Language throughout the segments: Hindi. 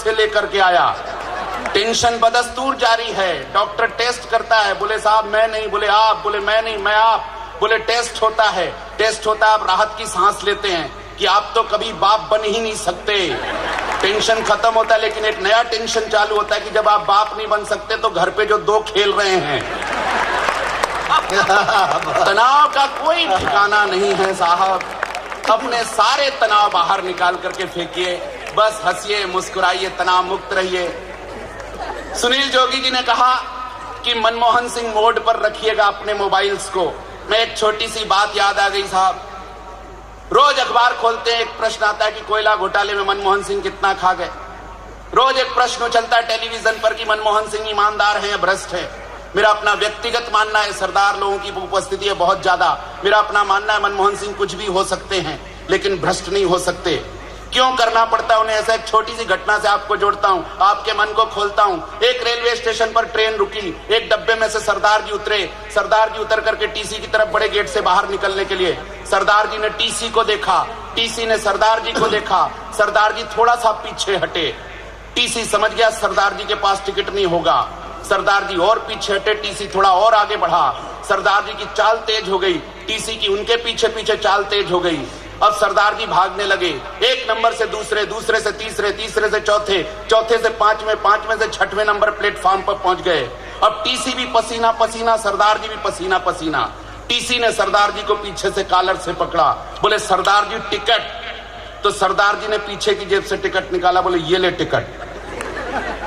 से लेकर के आया। टेंशन बदस्तूर जारी है। डॉक्टर टेस्ट करता है, बोले साहब मैं नहीं, बोले आप, बोले मैं नहीं, मैं आप, बोले टेस्ट होता है, टेस्ट होता है, आप राहत की सांस लेते हैं कि आप तो कभी बाप बन ही नहीं सकते। टेंशन खत्म होता है, लेकिन एक नया टेंशन चालू होता है कि जब आप बाप नहीं बन सकते तो घर पे जो दो खेल रहे हैं। तनाव का कोई ठिकाना नहीं है साहब। अपने सारे तनाव बाहर निकाल करके फेंकिए, बस हंसिए, मुस्कुराइए, तनाव मुक्त रहिए। सुनील जोगी जी ने कहा कि मनमोहन सिंह मोड पर रखिएगा अपने मोबाइल्स को। मैं एक छोटी सी बात याद आ गई साहब। रोज अखबार खोलते हैं, एक प्रश्न आता है कि कोयला घोटाले में मनमोहन सिंह कितना खा गए। रोज एक प्रश्न चलता है टेलीविजन पर कि मनमोहन सिंह ईमानदार हैं या भ्रष्ट है। मेरा अपना व्यक्तिगत मानना है, सरदार लोगों की उपस्थिति है बहुत ज्यादा। मेरा अपना मानना है मनमोहन सिंह कुछ भी हो सकते हैं लेकिन भ्रष्ट नहीं हो सकते। क्यों करना पड़ता है उन्हें ऐसा? एक छोटी सी घटना से आपको जोड़ता हूं, आपके मन को खोलता हूं। एक रेलवे स्टेशन पर ट्रेन रुकी, एक डब्बे में से सरदार जी उतरे। सरदार जी उतर करके टीसी की तरफ बड़े गेट से बाहर निकलने के लिए, सरदार जी ने टीसी को देखा, टीसी ने सरदार जी को देखा। सरदार जी थोड़ा सा पीछे हटे। टीसी समझ गया सरदार जी के पास टिकट नहीं होगा। सरदार जी और पीछे हटे, टीसी थोड़ा और आगे बढ़ा। सरदार जी की चाल तेज हो गई, टीसी की उनके पीछे पीछे चाल तेज हो गई। अब सरदार जी भागने लगे, एक नंबर से दूसरे, दूसरे से तीसरे, तीसरे से चौथे, चौथे से पांचवें, पांचवें से छठवें नंबर प्लेटफॉर्म पर पहुंच गए। अब टीसी भी पसीना पसीना, सरदार जी भी पसीना पसीना। टीसी ने सरदार जी को पीछे से कॉलर से पकड़ा, बोले सरदार जी टिकट। तो सरदार जी ने पीछे की जेब से टिकट निकाला, बोले ये ले टिकट।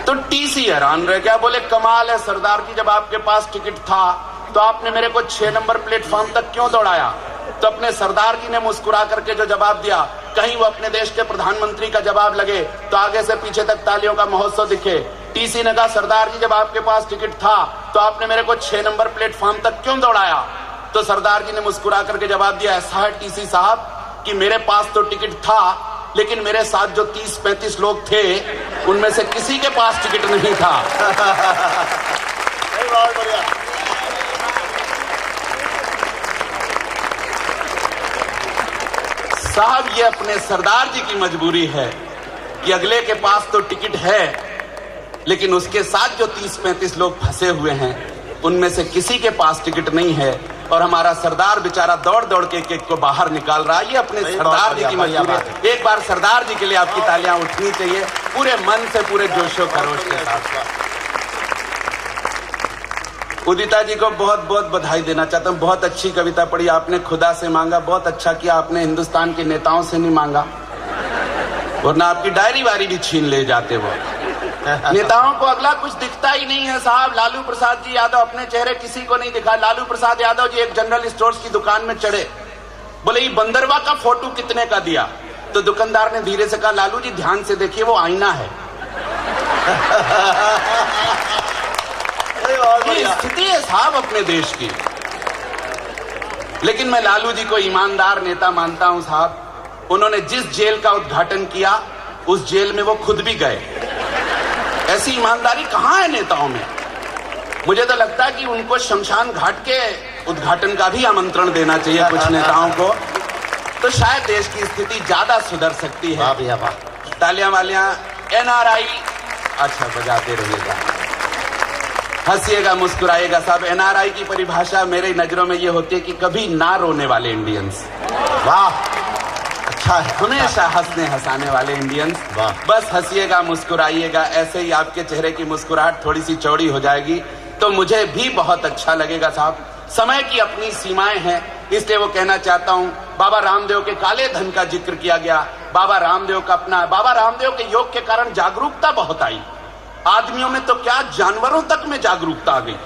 तो टीसी हैरान रह गया, बोले कमाल है सरदार जी, जब आपके पास टिकट था तो आपने मेरे को 6 नंबर प्लेटफॉर्म तक क्यों दौड़ाया? तो अपने सरदार जी ने मुस्कुरा करके जो जवाब दिया, कहीं वो अपने देश के प्रधानमंत्री का जवाब लगे तो आगे से पीछे तक तालियों का महोत्सव दिखे। टीसी ने कहा सरदार जी जब आपके पास टिकट था तो आपने मेरे को 6 नंबर प्लेटफॉर्म तक क्यों दौड़ाया? तो सरदार जी ने मुस्कुरा करके जवाब दिया, ऐसा है टीसी साहब कि मेरे पास तो टिकट था लेकिन मेरे साथ जो 30-35 लोग थे उनमें से किसी के पास टिकट नहीं था। बहुत बढ़िया। साहब ये अपने सरदार जी की मजबूरी है कि अगले के पास तो टिकट है लेकिन उसके साथ जो 30-35 लोग फंसे हुए हैं उनमें से किसी के पास टिकट नहीं है और हमारा सरदार बेचारा दौड़ दौड़ के एक को बाहर निकाल रहा है। ये अपने सरदार जी की मजबूरी है। एक बार सरदार जी के लिए आपकी तालियां उठनी चाहिए पूरे मन से, पूरे जोशो खरोश के साथ। उदिता जी को बहुत बहुत बधाई देना चाहता हूँ। बहुत अच्छी कविता पढ़ी आपने, खुदा से मांगा, बहुत अच्छा किया आपने, हिंदुस्तान के नेताओं से नहीं मांगा वरना आपकी डायरी वारी भी छीन ले जाते वो। नेताओं को अगला कुछ दिखता ही नहीं है साहब। लालू प्रसाद जी यादव अपने चेहरे किसी को नहीं दिखा। लालू प्रसाद यादव जी एक जनरल स्टोर्स की दुकान में चढ़े, बोले ये बंदरवा का फोटो कितने का दिया? तो दुकानदार ने धीरे से कहा लालू जी ध्यान से देखिए वो आईना है। ये स्थिति है साहब अपने देश की। लेकिन मैं लालू जी को ईमानदार नेता मानता हूं साहब। उन्होंने जिस जेल का उद्घाटन किया उस जेल में वो खुद भी गए। ऐसी ईमानदारी कहां है नेताओं में? मुझे तो लगता है कि उनको शमशान घाट के उद्घाटन का भी आमंत्रण देना चाहिए कुछ नेताओं को, तो शायद देश की स्थिति ज्यादा सुधर सकती है। तालियां वालियां। एनआरआई, अच्छा बजाते रहिएगा, हंसिएगा, मुस्कुराइएगा साहब। एनआरआई की परिभाषा मेरी नजरों में ये होती है कि कभी ना रोने वाले इंडियंस। वाह, अच्छा है। हमेशा हंसने हंसाने वाले इंडियंस। बस हंसिएगा, मुस्कुराइएगा। ऐसे ही आपके चेहरे की मुस्कुराहट थोड़ी सी चौड़ी हो जाएगी तो मुझे भी बहुत अच्छा लगेगा साहब। समय की अपनी सीमाएं हैं, इसलिए वो कहना चाहता हूं। बाबा रामदेव के काले धन का जिक्र किया गया। बाबा रामदेव का अपना, बाबा रामदेव के योग के कारण जागरूकता बहुत आई। आदमियों में तो क्या, जानवरों तक में जागरूकता आ गई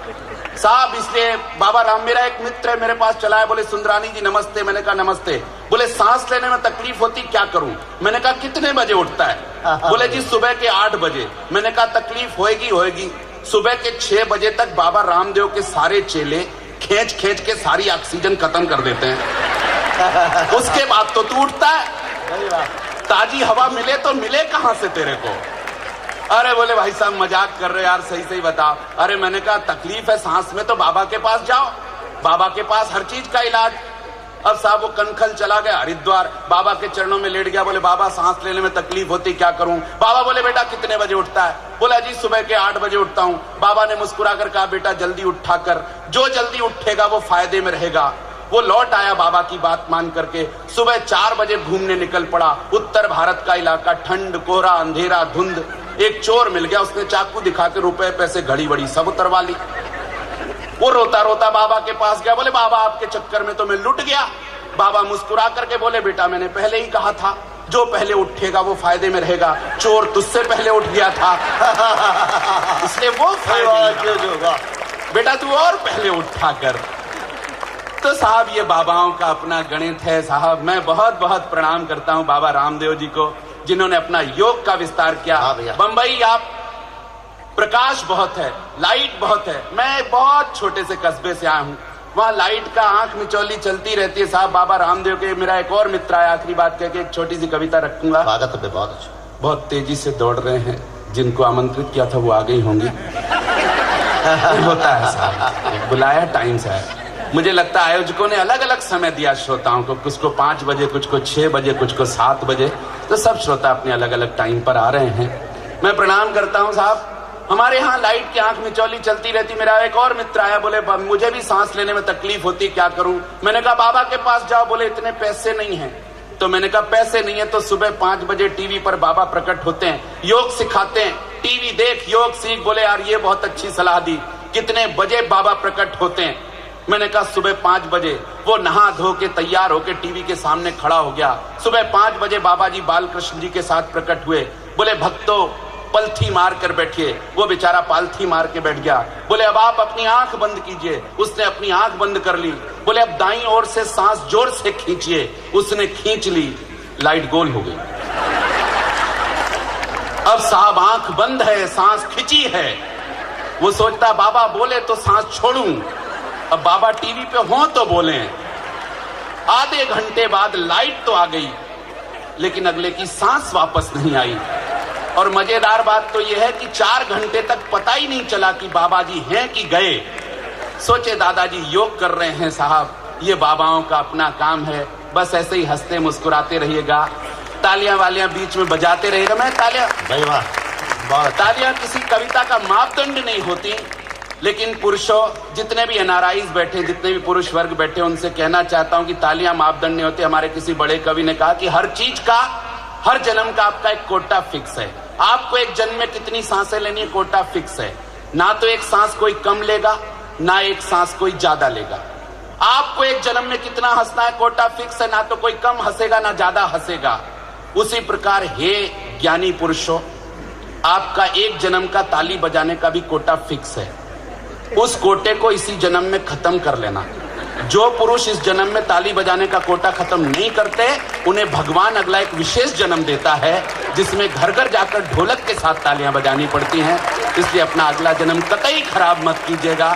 साहब। इसलिए बाबा राम, मेरा एक मित्र है मेरे पास चला है, बोले सुंदरानी जी नमस्ते। मैंने कहा नमस्ते। बोले सांस लेने में तकलीफ होती, क्या करूं? मैंने कहा कितने बजे उठता है? बोले जी सुबह के 8 बजे। मैंने कहा तकलीफ होएगी होएगी। सुबह के 6 बजे तक बाबा रामदेव के सारे चेले खींच खींच के सारी ऑक्सीजन खत्म कर देते हैं। उसके बाद तो तू उठता है। ताजी हवा मिले तो मिले कहां से तेरे को? अरे बोले भाई साहब मजाक कर रहे यार, सही सही बता। अरे मैंने कहा तकलीफ है सांस में तो बाबा के पास जाओ, बाबा के पास हर चीज का इलाज। अब साहब वो कनखल चला गया हरिद्वार, बाबा के चरणों में लेट गया। बोले बाबा सांस लेने में तकलीफ होती, क्या करूं? बाबा बोले बेटा कितने बजे उठता है? बोला जी सुबह के 8 बजे उठता हूं। बाबा ने मुस्कुरा कर कहा बेटा जल्दी उठा कर, जो जल्दी उठेगा वो फायदे में रहेगा। वो लौट आया बाबा की बात मान करके, सुबह 4 बजे घूमने निकल पड़ा। उत्तर भारत का इलाका, ठंड, कोहरा, अंधेरा, धुंध। एक चोर मिल गया, उसने चाकू दिखा के रुपए पैसे घड़ी वड़ी सब उतरवा ली। वो रोता रोता बाबा के पास गया, बोले बाबा आपके चक्कर में तो मैं लुट गया। बाबा मुस्कुरा करके बोले बेटा मैंने पहले ही कहा था, जो पहले उठेगा वो फायदे में रहेगा। चोर तुझसे पहले उठ गया था इसलिए वो फायदे होगा, बेटा तू और पहले उठा कर। तो साहब ये बाबाओं का अपना गणित है साहब। मैं बहुत बहुत प्रणाम करता हूं बाबा रामदेव जी को, जिन्होंने अपना योग का विस्तार किया। बंबई आप प्रकाश बहुत है, लाइट बहुत है। मैं बहुत छोटे से कस्बे से आया हूं, वहां लाइट का आंख मिचौली चलती रहती है साहब। बाबा रामदेव के मेरा एक और मित्र आया, आखिरी बात कह के एक छोटी सी कविता रखूंगा। स्वागत है, बहुत अच्छा। बहुत तेजी से दौड़ रहे हैं, जिनको आमंत्रित किया था वो आ गई होंगी होता है साहब, बुलाया टाइम से है। मुझे लगता है आयोजकों ने अलग अलग समय दिया श्रोताओं को, कुछ को 5 बजे, कुछ को 6 बजे, कुछ को 7 बजे। तो सब श्रोता अपने अलग अलग टाइम पर आ रहे हैं। मैं प्रणाम करता हूं साहब। हमारे यहाँ लाइट की आंख मिचौली चलती रहती। मेरा एक और मित्र आया, बोले मुझे भी सांस लेने में तकलीफ होती, क्या करूं? मैंने कहा बाबा के पास जाओ। बोले इतने पैसे नहीं हैं। तो मैंने कहा पैसे नहीं है तो सुबह 5 बजे टीवी पर बाबा प्रकट होते हैं, योग सिखाते हैं, टीवी देख योग सीख। बोले यार ये बहुत अच्छी सलाह दी। कितने बजे बाबा प्रकट होते हैं? मैंने कहा सुबह 5 बजे। वो नहा धो के तैयार होके टीवी के सामने खड़ा हो गया। सुबह 5 बजे बाबा जी बालकृष्ण जी के साथ प्रकट हुए। बोले भक्तों पलथी मार कर बैठिए। वो बेचारा पालथी मार के बैठ गया। बोले अब आप अपनी आंख बंद कीजिए। उसने अपनी आंख बंद कर ली। बोले अब दाईं ओर से सांस जोर से खींचिए। उसने खींच ली, लाइट गोल हो गई। अब साहब आंख बंद है, सांस खिंची है। वो सोचता बाबा बोले तो सांस छोड़ूं, अब बाबा टीवी पे हो तो बोले। आधे घंटे बाद लाइट तो आ गई, लेकिन अगले की सांस वापस नहीं आई। और मजेदार बात तो यह है कि 4 घंटे तक पता ही नहीं चला कि बाबा जी हैं कि गए। सोचे दादाजी योग कर रहे हैं साहब, ये बाबाओं का अपना काम है। बस ऐसे ही हंसते मुस्कुराते रहिएगा, तालियां वालियां बीच में बजाते रहिएगा। मैं तालियां किसी कविता का मापदंड नहीं होती, लेकिन पुरुषों जितने भी एनआरआईज बैठे, जितने भी पुरुष वर्ग बैठे, उनसे कहना चाहता हूं कि तालियां मापदंड नहीं होते। हमारे किसी बड़े कवि ने कहा कि हर चीज का, हर जन्म का आपका एक कोटा फिक्स है। आपको एक जन्म में कितनी सांसें लेनी है, कोटा फिक्स है। ना तो एक सांस कोई कम लेगा, ना एक सांस कोई ज्यादा लेगा। आपको एक जन्म में कितना हंसना है, कोटा फिक्स है। ना तो कोई कम हंसेगा, ना ज्यादा हंसेगा। उसी प्रकार हे ज्ञानी पुरुषों, आपका एक जन्म का ताली बजाने का भी कोटा फिक्स है। उस कोटे को इसी जन्म में खत्म कर लेना। जो पुरुष इस जन्म में ताली बजाने का कोटा खत्म नहीं करते, उन्हें भगवान अगला एक विशेष जन्म देता है, जिसमें घर घर जाकर ढोलक के साथ तालियां बजानी पड़ती हैं। इसलिए अपना अगला जन्म कतई खराब मत कीजिएगा,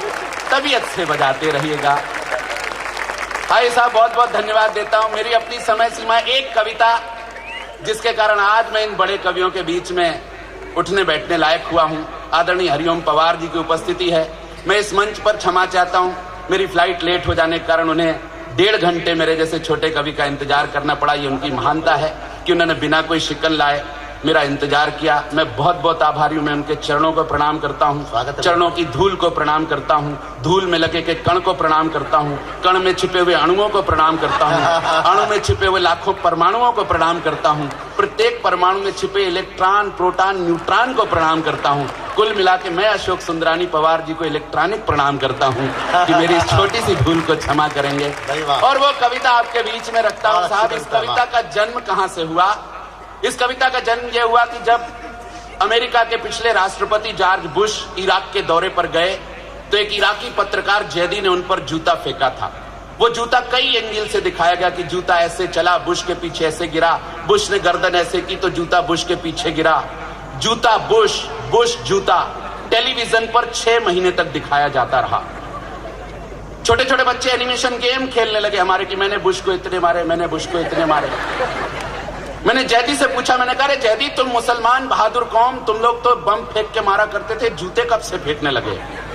तबीयत से बजाते रहिएगा। भाई साहब बहुत बहुत धन्यवाद देता हूं। मेरी अपनी समय सीमा, एक कविता जिसके कारण आज मैं इन बड़े कवियों के बीच में उठने बैठने लायक हुआ हूं। आदरणीय हरिओम पवार जी की उपस्थिति है। मैं इस मंच पर क्षमा चाहता हूं, मेरी फ्लाइट लेट हो जाने के कारण उन्हें 1.5 घंटे मेरे जैसे छोटे कवि का इंतजार करना पड़ा। ये उनकी महानता है कि उन्होंने बिना कोई शिकन लाए मेरा इंतजार किया। मैं बहुत बहुत आभारी हूं। मैं उनके चरणों को प्रणाम करता हूं, चरणों की धूल को प्रणाम करता हूं, धूल में लगे के कण को प्रणाम करता हूं, कण में छिपे हुए अणुओं को प्रणाम करता हूं, अणु में छिपे हुए लाखों परमाणुओं को प्रणाम करता हूं, प्रत्येक परमाणु में छिपे इलेक्ट्रॉन, प्रोटॉन, न्यूट्रॉन को प्रणाम करता हूं। कुल मिला के मैं अशोक सुंदरानी पवार जी को इलेक्ट्रॉनिक प्रणाम करता हूं कि मेरी इस छोटी सी भूल को क्षमा करेंगे। और वो कविता आपके बीच में रखता हूं साहब। इस कविता का जन्म कहां से हुआ? इस कविता का जन्म यह हुआ कि जब अमेरिका के पिछले राष्ट्रपति जॉर्ज बुश इराक के दौरे पर गए, तो एक इराकी पत्रकार जैदी ने उन पर जूता फेंका था। वो जूता कई एंगल से दिखाया गया कि जूता ऐसे चला, बुश के पीछे ऐसे गिरा, बुश ने गर्दन ऐसे की तो जूता बुश के पीछे गिरा। जूता बुश, बुश जूता टेलीविजन पर 6 महीने तक दिखाया जाता रहा। छोटे छोटे बच्चे एनिमेशन गेम खेलने लगे हमारे कि मैंने बुश को इतने मारे, मैंने बुश को इतने मारे। मैंने जैदी से पूछा, मैंने कहा, अरे जैदी तुम मुसलमान बहादुर कौम, तुम लोग तो बम फेंक के मारा करते थे, जूते कब से फेंकने लगे?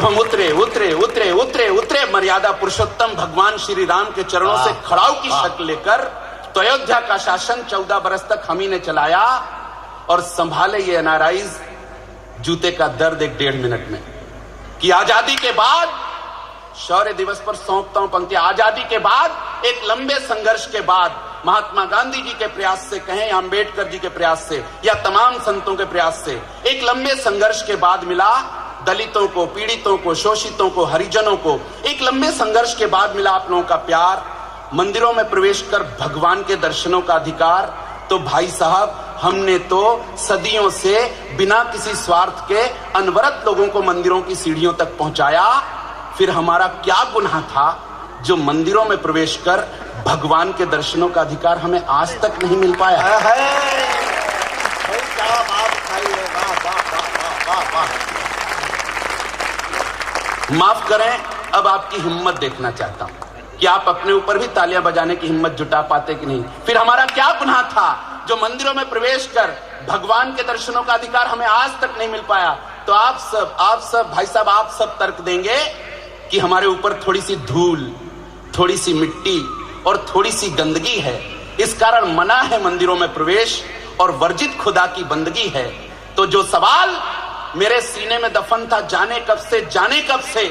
जब हम उतरे उतरे उतरे उतरे उतरे मर्यादा पुरुषोत्तम भगवान श्री राम के चरणों से खड़ाऊ की शक्ल लेकर, तो अयोध्या का शासन 14 बरस तक हम ही ने चलाया और संभाले ये एनआरआईज जूते का दर्द 1-1.5 मिनट में। कि आजादी के बाद, शौर्य दिवस पर सौंपता हूं पंक्ति, आजादी के बाद एक लंबे संघर्ष के बाद, महात्मा गांधी जी के प्रयास से कहें या अंबेडकर जी के प्रयास से या तमाम संतों के प्रयास से, एक लंबे संघर्ष के बाद मिला दलितों को, पीड़ितों को, शोषितों को, हरिजनों को, एक लंबे संघर्ष के बाद मिला आप लोगों का प्यार, मंदिरों में प्रवेश कर भगवान के दर्शनों का अधिकार। तो भाई साहब, हमने तो सदियों से बिना किसी स्वार्थ के अनवरत लोगों को मंदिरों की सीढ़ियों तक पहुंचाया। फिर हमारा क्या गुनाह था जो मंदिरों में प्रवेश कर भगवान के दर्शनों का अधिकार हमें आज तक नहीं मिल पाया? क्या बात है, वाह वाह वाह वाह वाह। माफ करें, अब आपकी हिम्मत देखना चाहता हूं कि आप अपने ऊपर भी तालियां बजाने की हिम्मत जुटा पाते कि नहीं। फिर हमारा क्या गुनाह था जो मंदिरों में प्रवेश कर भगवान के दर्शनों का अधिकार हमें आज तक नहीं मिल पाया? तो आप सब भाई साहब, आप सब तर्क देंगे कि हमारे ऊपर थोड़ी सी धूल, थोड़ी सी मिट्टी और थोड़ी सी गंदगी है, इस कारण मना है मंदिरों में प्रवेश और वर्जित खुदा की बंदगी है। तो जो सवाल मेरे सीने में दफन था जाने कब से,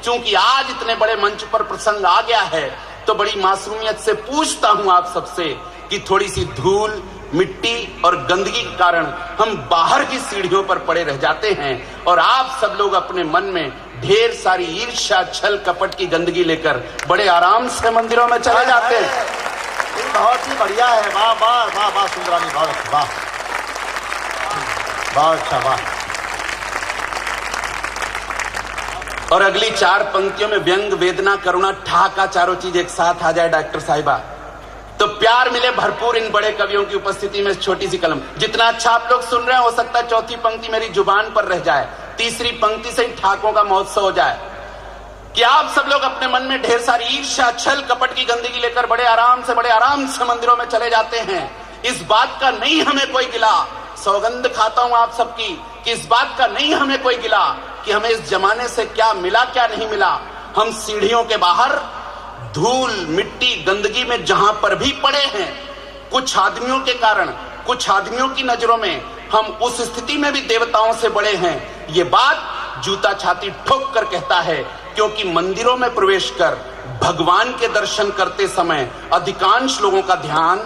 चूंकि आज इतने बड़े मंच पर प्रसंग आ गया है, तो बड़ी मासूमियत से पूछता हूं आप सबसे कि थोड़ी सी धूल, मिट्टी और गंदगी के कारण हम बाहर की सीढ़ियों पर पड़े रह जाते हैं और आप सब लोग अपने मन में ढेर सारी ईर्ष्या, छल, कपट की गंदगी लेकर बड़े आराम से मंदिरों में चले जाते हैं। बहुत ही बढ़िया है, वाह वाह वाह वाह सुंदरानी, बहुत अच्छा, वाह बहुत अच्छा, वाह। और अगली 4 पंक्तियों में व्यंग, वेदना, करुणा, ठहाका चारों चीज एक साथ आ जाए डॉक्टर साहिबा, तो प्यार मिले भरपूर इन बड़े कवियों की उपस्थिति में। छोटी सी कलम, जितना अच्छा आप लोग सुन रहे हैं, हो सकता है चौथी पंक्ति मेरी जुबान पर रह जाए, तीसरी पंक्ति से ही ठाकों का महोत्सव हो जाए कि आप सब लोग अपने मन में ढेर सारी ईर्ष्या, छल, कपट की गंदगी लेकर बड़े आराम से मंदिरों में चले जाते हैं। इस बात का नहीं हमें कोई गिला, सौगंध खाता हूं आप सबकी कि इस बात का नहीं हमें कोई गिला कि हमें इस जमाने से क्या मिला क्या नहीं मिला। हम सीढ़ियों के बाहर धूल, मिट्टी, गंदगी में जहां पर भी पड़े हैं, कुछ आदमियों के कारण, कुछ आदमियों की नजरों में हम उस स्थिति में भी देवताओं से बड़े हैं। ये बात जूता छाती ठोक कर कहता है, क्योंकि मंदिरों में प्रवेश कर भगवान के दर्शन करते समय अधिकांश लोगों का ध्यान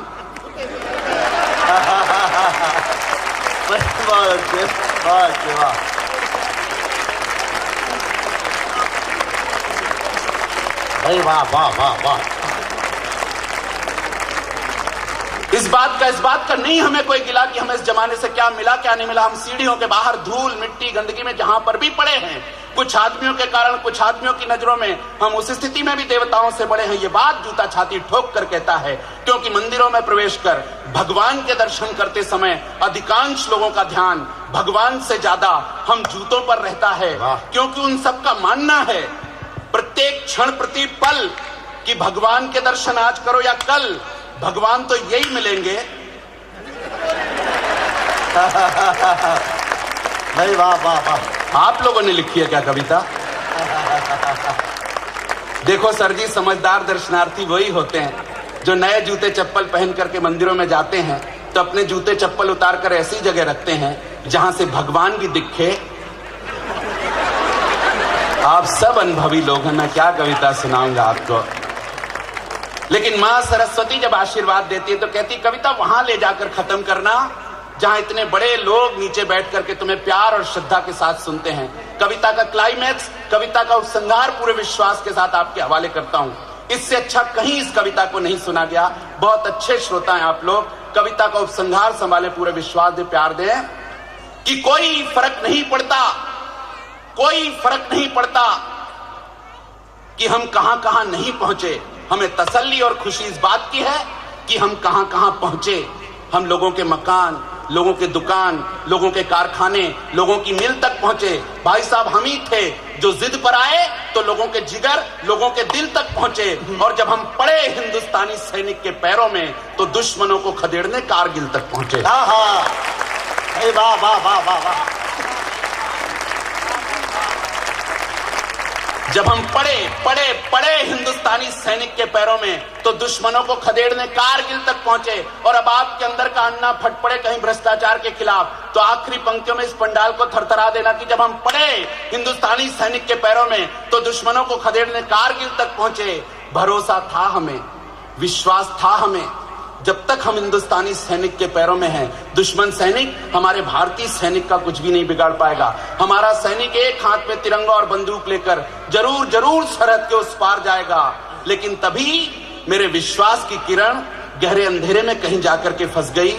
भाई वाह वाह वाह वाह। इस बात का नहीं हमें कोई गिला कि हमें इस जमाने से क्या मिला क्या नहीं मिला। हम सीढ़ियों के बाहर धूल, मिट्टी, गंदगी में जहां पर भी पड़े हैं, कुछ आदमियों के कारण, कुछ आदमियों की नजरों में हम उस स्थिति में भी देवताओं से बड़े हैं। ये बात जूता छाती ठोक कर कहता है, क्योंकि मंदिरों में प्रवेश कर भगवान के दर्शन करते समय अधिकांश लोगों का ध्यान भगवान से ज्यादा हम जूतों पर रहता है, क्योंकि उन सबका मानना है प्रत्येक क्षण प्रति पल कि भगवान के दर्शन आज करो या कल, भगवान तो यही मिलेंगे। नहीं, वाह वाह वाह। आप लोगों ने लिखी है क्या कविता? देखो सर जी, समझदार दर्शनार्थी वही होते हैं जो नए जूते चप्पल पहन करके मंदिरों में जाते हैं तो अपने जूते चप्पल उतार कर ऐसी जगह रखते हैं जहां से भगवान भी दिखे। आप सब अनुभवी लोग हैं, मैं क्या कविता सुनाऊंगा आपको। लेकिन मां सरस्वती जब आशीर्वाद देती है तो कहती कविता वहां ले जाकर खत्म करना जहां इतने बड़े लोग नीचे बैठ करके तुम्हें प्यार और श्रद्धा के साथ सुनते हैं। कविता का क्लाइमैक्स, कविता का उपसंहार पूरे विश्वास के साथ आपके हवाले करता हूं। इससे अच्छा कहीं इस कविता को नहीं सुना गया। बहुत अच्छे श्रोता हैं आप लोग, कविता का उपसंहार संभाले, पूरे विश्वास दे, प्यार दे कि कोई फर्क नहीं पड़ता, कोई फर्क नहीं पड़ता कि हम कहां कहां नहीं पहुंचे। हमें तसल्ली और खुशी इस बात की है कि हम कहां कहां पहुंचे। हम लोगों के मकान, लोगों के दुकान, लोगों के कारखाने, लोगों की मिल तक पहुंचे। भाई साहब, हम ही थे जो जिद पर आए तो लोगों के जिगर, लोगों के दिल तक पहुंचे। और जब हम पड़े हिंदुस्तानी सैनिक के पैरों में तो दुश्मनों को खदेड़ने कारगिल तक पहुंचे। वाह वाह वाह वाह वाह। जब हम पड़े हिंदुस्तानी सैनिक के पैरों में तो दुश्मनों को खदेड़ने कारगिल तक पहुंचे। और अब आपके अंदर का अन्ना फट पड़े कहीं भ्रष्टाचार के खिलाफ, तो आखिरी पंक्तियों में इस पंडाल को थरथरा देना कि जब हम पड़े हिंदुस्तानी सैनिक के पैरों में तो दुश्मनों को खदेड़ने कारगिल तक पहुंचे। भरोसा था हमें, विश्वास था हमें, जब तक हम हिंदुस्तानी सैनिक के पैरों में हैं, दुश्मन सैनिक हमारे भारतीय सैनिक का कुछ भी नहीं बिगाड़ पाएगा। हमारा सैनिक एक हाथ में तिरंगा और बंदूक लेकर जरूर सरहद के उस पार जाएगा। लेकिन तभी मेरे विश्वास की किरण गहरे अंधेरे में कहीं जाकर के फंस गई।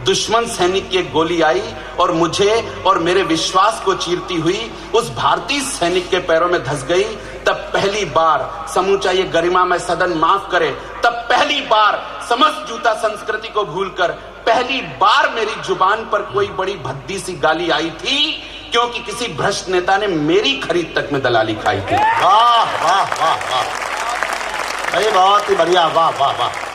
दुश्मन सैनिक की एक गोली आई और मुझे और मेरे विश्वास को चीरती हुई उस भारतीय सैनिक के पैरों में धंस गई। तब पहली बार समूचा ये गरिमामय सदन माफ करे, तब पहली बार समस्त जूता संस्कृति को भूलकर पहली बार मेरी जुबान पर कोई बड़ी भद्दी सी गाली आई थी, क्योंकि किसी भ्रष्ट नेता ने मेरी खरीद तक में दलाली खाई थी। वाह वाह वाह वाह, अरे बहुत ही बढ़िया, वाह वाह वाह।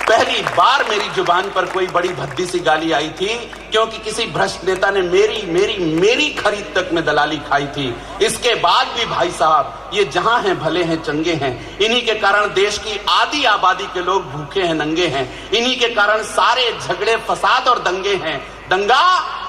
पहली बार मेरी जुबान पर कोई बड़ी भद्दी सी गाली आई थी, क्योंकि किसी भ्रष्ट नेता ने मेरी खरीद तक में दलाली खाई थी। इसके बाद भी भाई साहब, ये जहां हैं भले हैं चंगे हैं। इन्हीं के कारण देश की आधी आबादी के लोग भूखे हैं, नंगे हैं। इन्हीं के कारण सारे झगड़े, फसाद और दंगे हैं। दंगा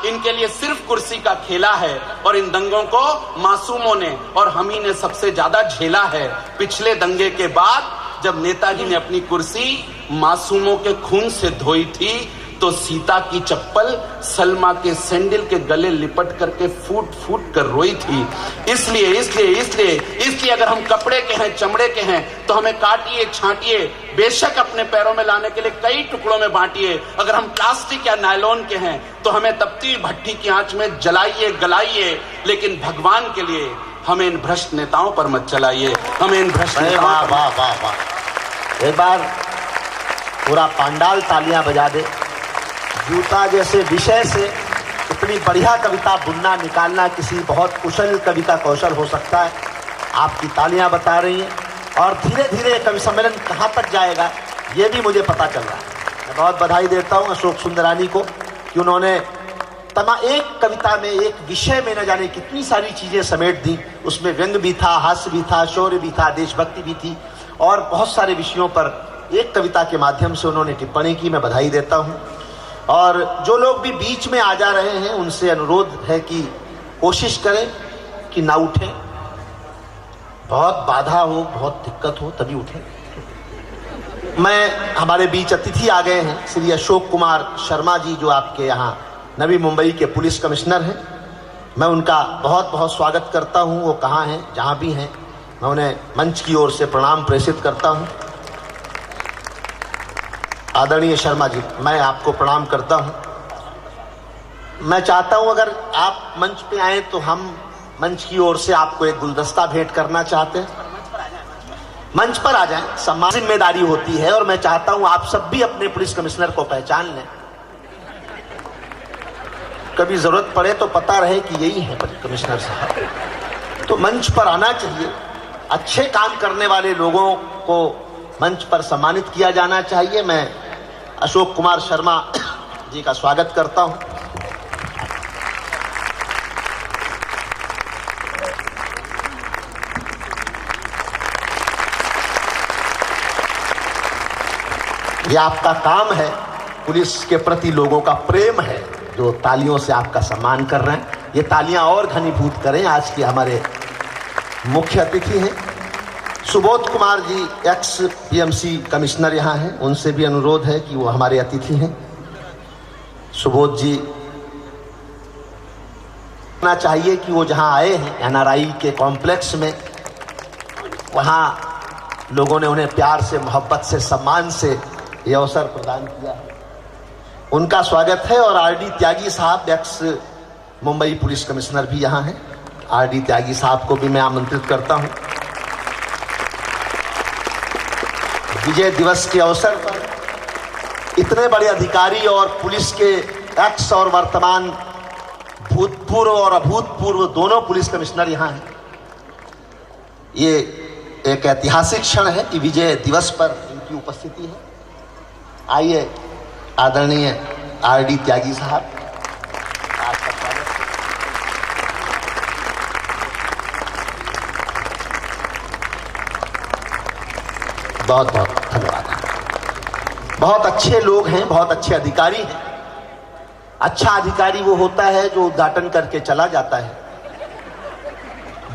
इनके लिए सिर्फ कुर्सी का खेला है और इन दंगों को मासूमों ने और हम ही ने सबसे ज्यादा झेला है। पिछले दंगे के बाद जब नेताजी ने अपनी कुर्सी मासूमों के खून से धोई थी, तो सीता की चप्पल सलमा के सैंडल के गले लिपट करके फूट कर रोई थी। इसलिए अगर हम कपड़े के हैं, चमड़े के हैं, तो हमें काटिए, छांटिए, बेशक अपने पैरों में लाने के लिए कई टुकड़ों में बांटिए। अगर हम प्लास्टिक या नायलॉन के हैं तो हमें तपती भट्टी की आंच में जलाइए, गलाइए, लेकिन भगवान के लिए हमें इन भ्रष्ट नेताओं पर मत चलाइए, हमें इन भ्रष्ट वाह वाह वाह वाह। एक बार पूरा पंडाल तालियां बजा दे। जूता जैसे विषय से इतनी बढ़िया कविता बुनना, निकालना किसी बहुत कुशल कवि का कौशल हो सकता है। आपकी तालियां बता रही हैं और धीरे धीरे कवि सम्मेलन कहाँ तक जाएगा ये भी मुझे पता चल रहा है। मैं बहुत बधाई देता हूँ अशोक सुंदरानी को कि उन्होंने एक कविता में, एक विषय में न जाने कितनी सारी चीजें समेट दी। उसमें व्यंग भी था, हास्य भी था, शौर्य भी था, देशभक्ति भी थी और बहुत सारे विषयों पर एक कविता के माध्यम से उन्होंने टिप्पणी की। मैं बधाई देता हूं। और जो लोग भी बीच में आ जा रहे हैं उनसे अनुरोध है कि कोशिश करें कि ना उठें। बहुत बाधा हो, बहुत दिक्कत हो तभी उठें। मैं, हमारे बीच अतिथि आ गए हैं श्री अशोक कुमार शर्मा जी, जो आपके यहाँ नवी मुंबई के पुलिस कमिश्नर हैं। मैं उनका बहुत बहुत स्वागत करता हूं। वो कहाँ हैं, जहां भी हैं, मैं उन्हें मंच की ओर से प्रणाम प्रेषित करता हूं। आदरणीय शर्मा जी, मैं आपको प्रणाम करता हूं। मैं चाहता हूं अगर आप मंच पे आए तो हम मंच की ओर से आपको एक गुलदस्ता भेंट करना चाहते हैं। मंच पर आ जाएं, सम्मान जिम्मेदारी होती है और मैं चाहता हूं आप सब भी अपने पुलिस कमिश्नर को पहचान लें। कभी जरूरत पड़े तो पता रहे कि यही है कमिश्नर साहब। तो मंच पर आना चाहिए। अच्छे काम करने वाले लोगों को मंच पर सम्मानित किया जाना चाहिए। मैं अशोक कुमार शर्मा जी का स्वागत करता हूं। ये आपका काम है, पुलिस के प्रति लोगों का प्रेम है जो तालियों से आपका सम्मान कर रहे हैं। ये तालियां और घनीभूत करें। आज के हमारे मुख्य अतिथि हैं Subodh Kumar ji, x PMC commissioner यहाँ हैं। उनसे भी अनुरोध है कि वो हमारे अतिथि हैं। सुबोध जी ना चाहिए कि वो जहाँ आए हैं एनआरआई के कॉम्प्लेक्स में, वहाँ लोगों ने उन्हें प्यार से, मोहब्बत से, सम्मान से ये अवसर प्रदान किया है। उनका स्वागत है। और आरडी त्यागी साहब, एक्स मुंबई पुलिस कमिश्नर भी यहाँ हैं। आरडी त्यागी साहब को भी मैं आमंत्रित करता हूँ। विजय दिवस के अवसर पर इतने बड़े अधिकारी और पुलिस के एक्स और वर्तमान भूतपूर्व और अभूतपूर्व दोनों पुलिस कमिश्नर यहाँ हैं। ये एक ऐतिहासिक क्षण है कि विजय दिवस पर इनकी उपस्थिति है। आइए आदरणीय आरडी त्यागी साहब, आपका स्वागत है। बहुत बहुत धन्यवाद। बहुत अच्छे लोग हैं, बहुत अच्छे अधिकारी हैं। अच्छा अधिकारी वो होता है जो उद्घाटन करके चला जाता है।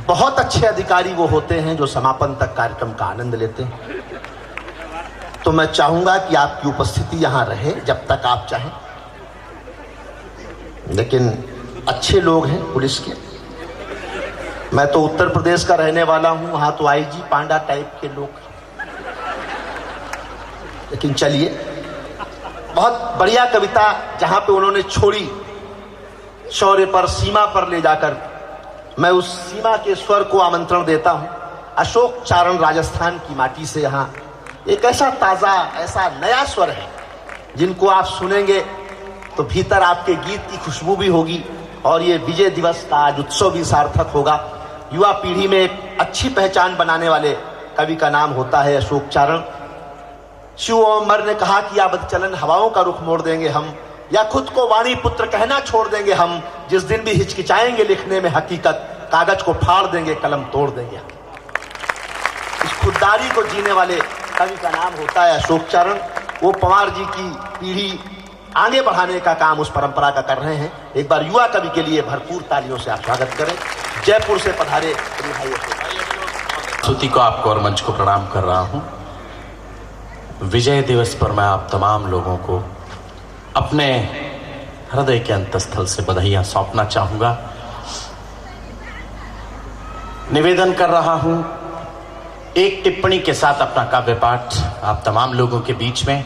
बहुत अच्छे अधिकारी वो होते हैं जो समापन तक कार्यक्रम का आनंद लेते हैं। तो मैं चाहूंगा कि आपकी उपस्थिति यहां रहे जब तक आप चाहें। लेकिन अच्छे लोग हैं पुलिस के। मैं तो उत्तर प्रदेश का रहने वाला हूं, वहां तो आईजी पांडा टाइप के लोग। लेकिन चलिए, बहुत बढ़िया कविता जहां पे उन्होंने छोड़ी, शौर्य पर, सीमा पर ले जाकर, मैं उस सीमा के स्वर को आमंत्रण देता हूं। अशोक चारण राजस्थान की माटी से यहां एक ऐसा ताजा, ऐसा नया स्वर है जिनको आप सुनेंगे तो भीतर आपके गीत की खुशबू भी होगी और ये विजय दिवस का आज उत्सव भी सार्थक होगा। युवा पीढ़ी में एक अच्छी पहचान बनाने वाले कवि का नाम होता है अशोक चारण। शिव अमर ने कहा कि या बदचलन हवाओं का रुख मोड़ देंगे हम, या खुद को वाणी पुत्र कहना छोड़ देंगे हम, जिस दिन भी हिचकिचाएंगे लिखने में हकीकत, कागज को फाड़ देंगे, कलम तोड़ देंगे। इस खुददारी को जीने वाले कवि का नाम होता है अशोक चारण। वो पवार जी की पीढ़ी आगे बढ़ाने का काम उस परंपरा का कर रहे हैं। एक बार युवा कवि के लिए भरपूर तालियों से आप स्वागत करें। जयपुर से पधारे स्तुति को आपको और मंच को प्रणाम कर रहा हूं। विजय दिवस पर मैं आप तमाम लोगों को अपने हृदय के अंतस्थल से बधाइयां सौंपना चाहूंगा। निवेदन कर रहा हूं, एक टिप्पणी के साथ अपना काव्य पाठ आप तमाम लोगों के बीच में।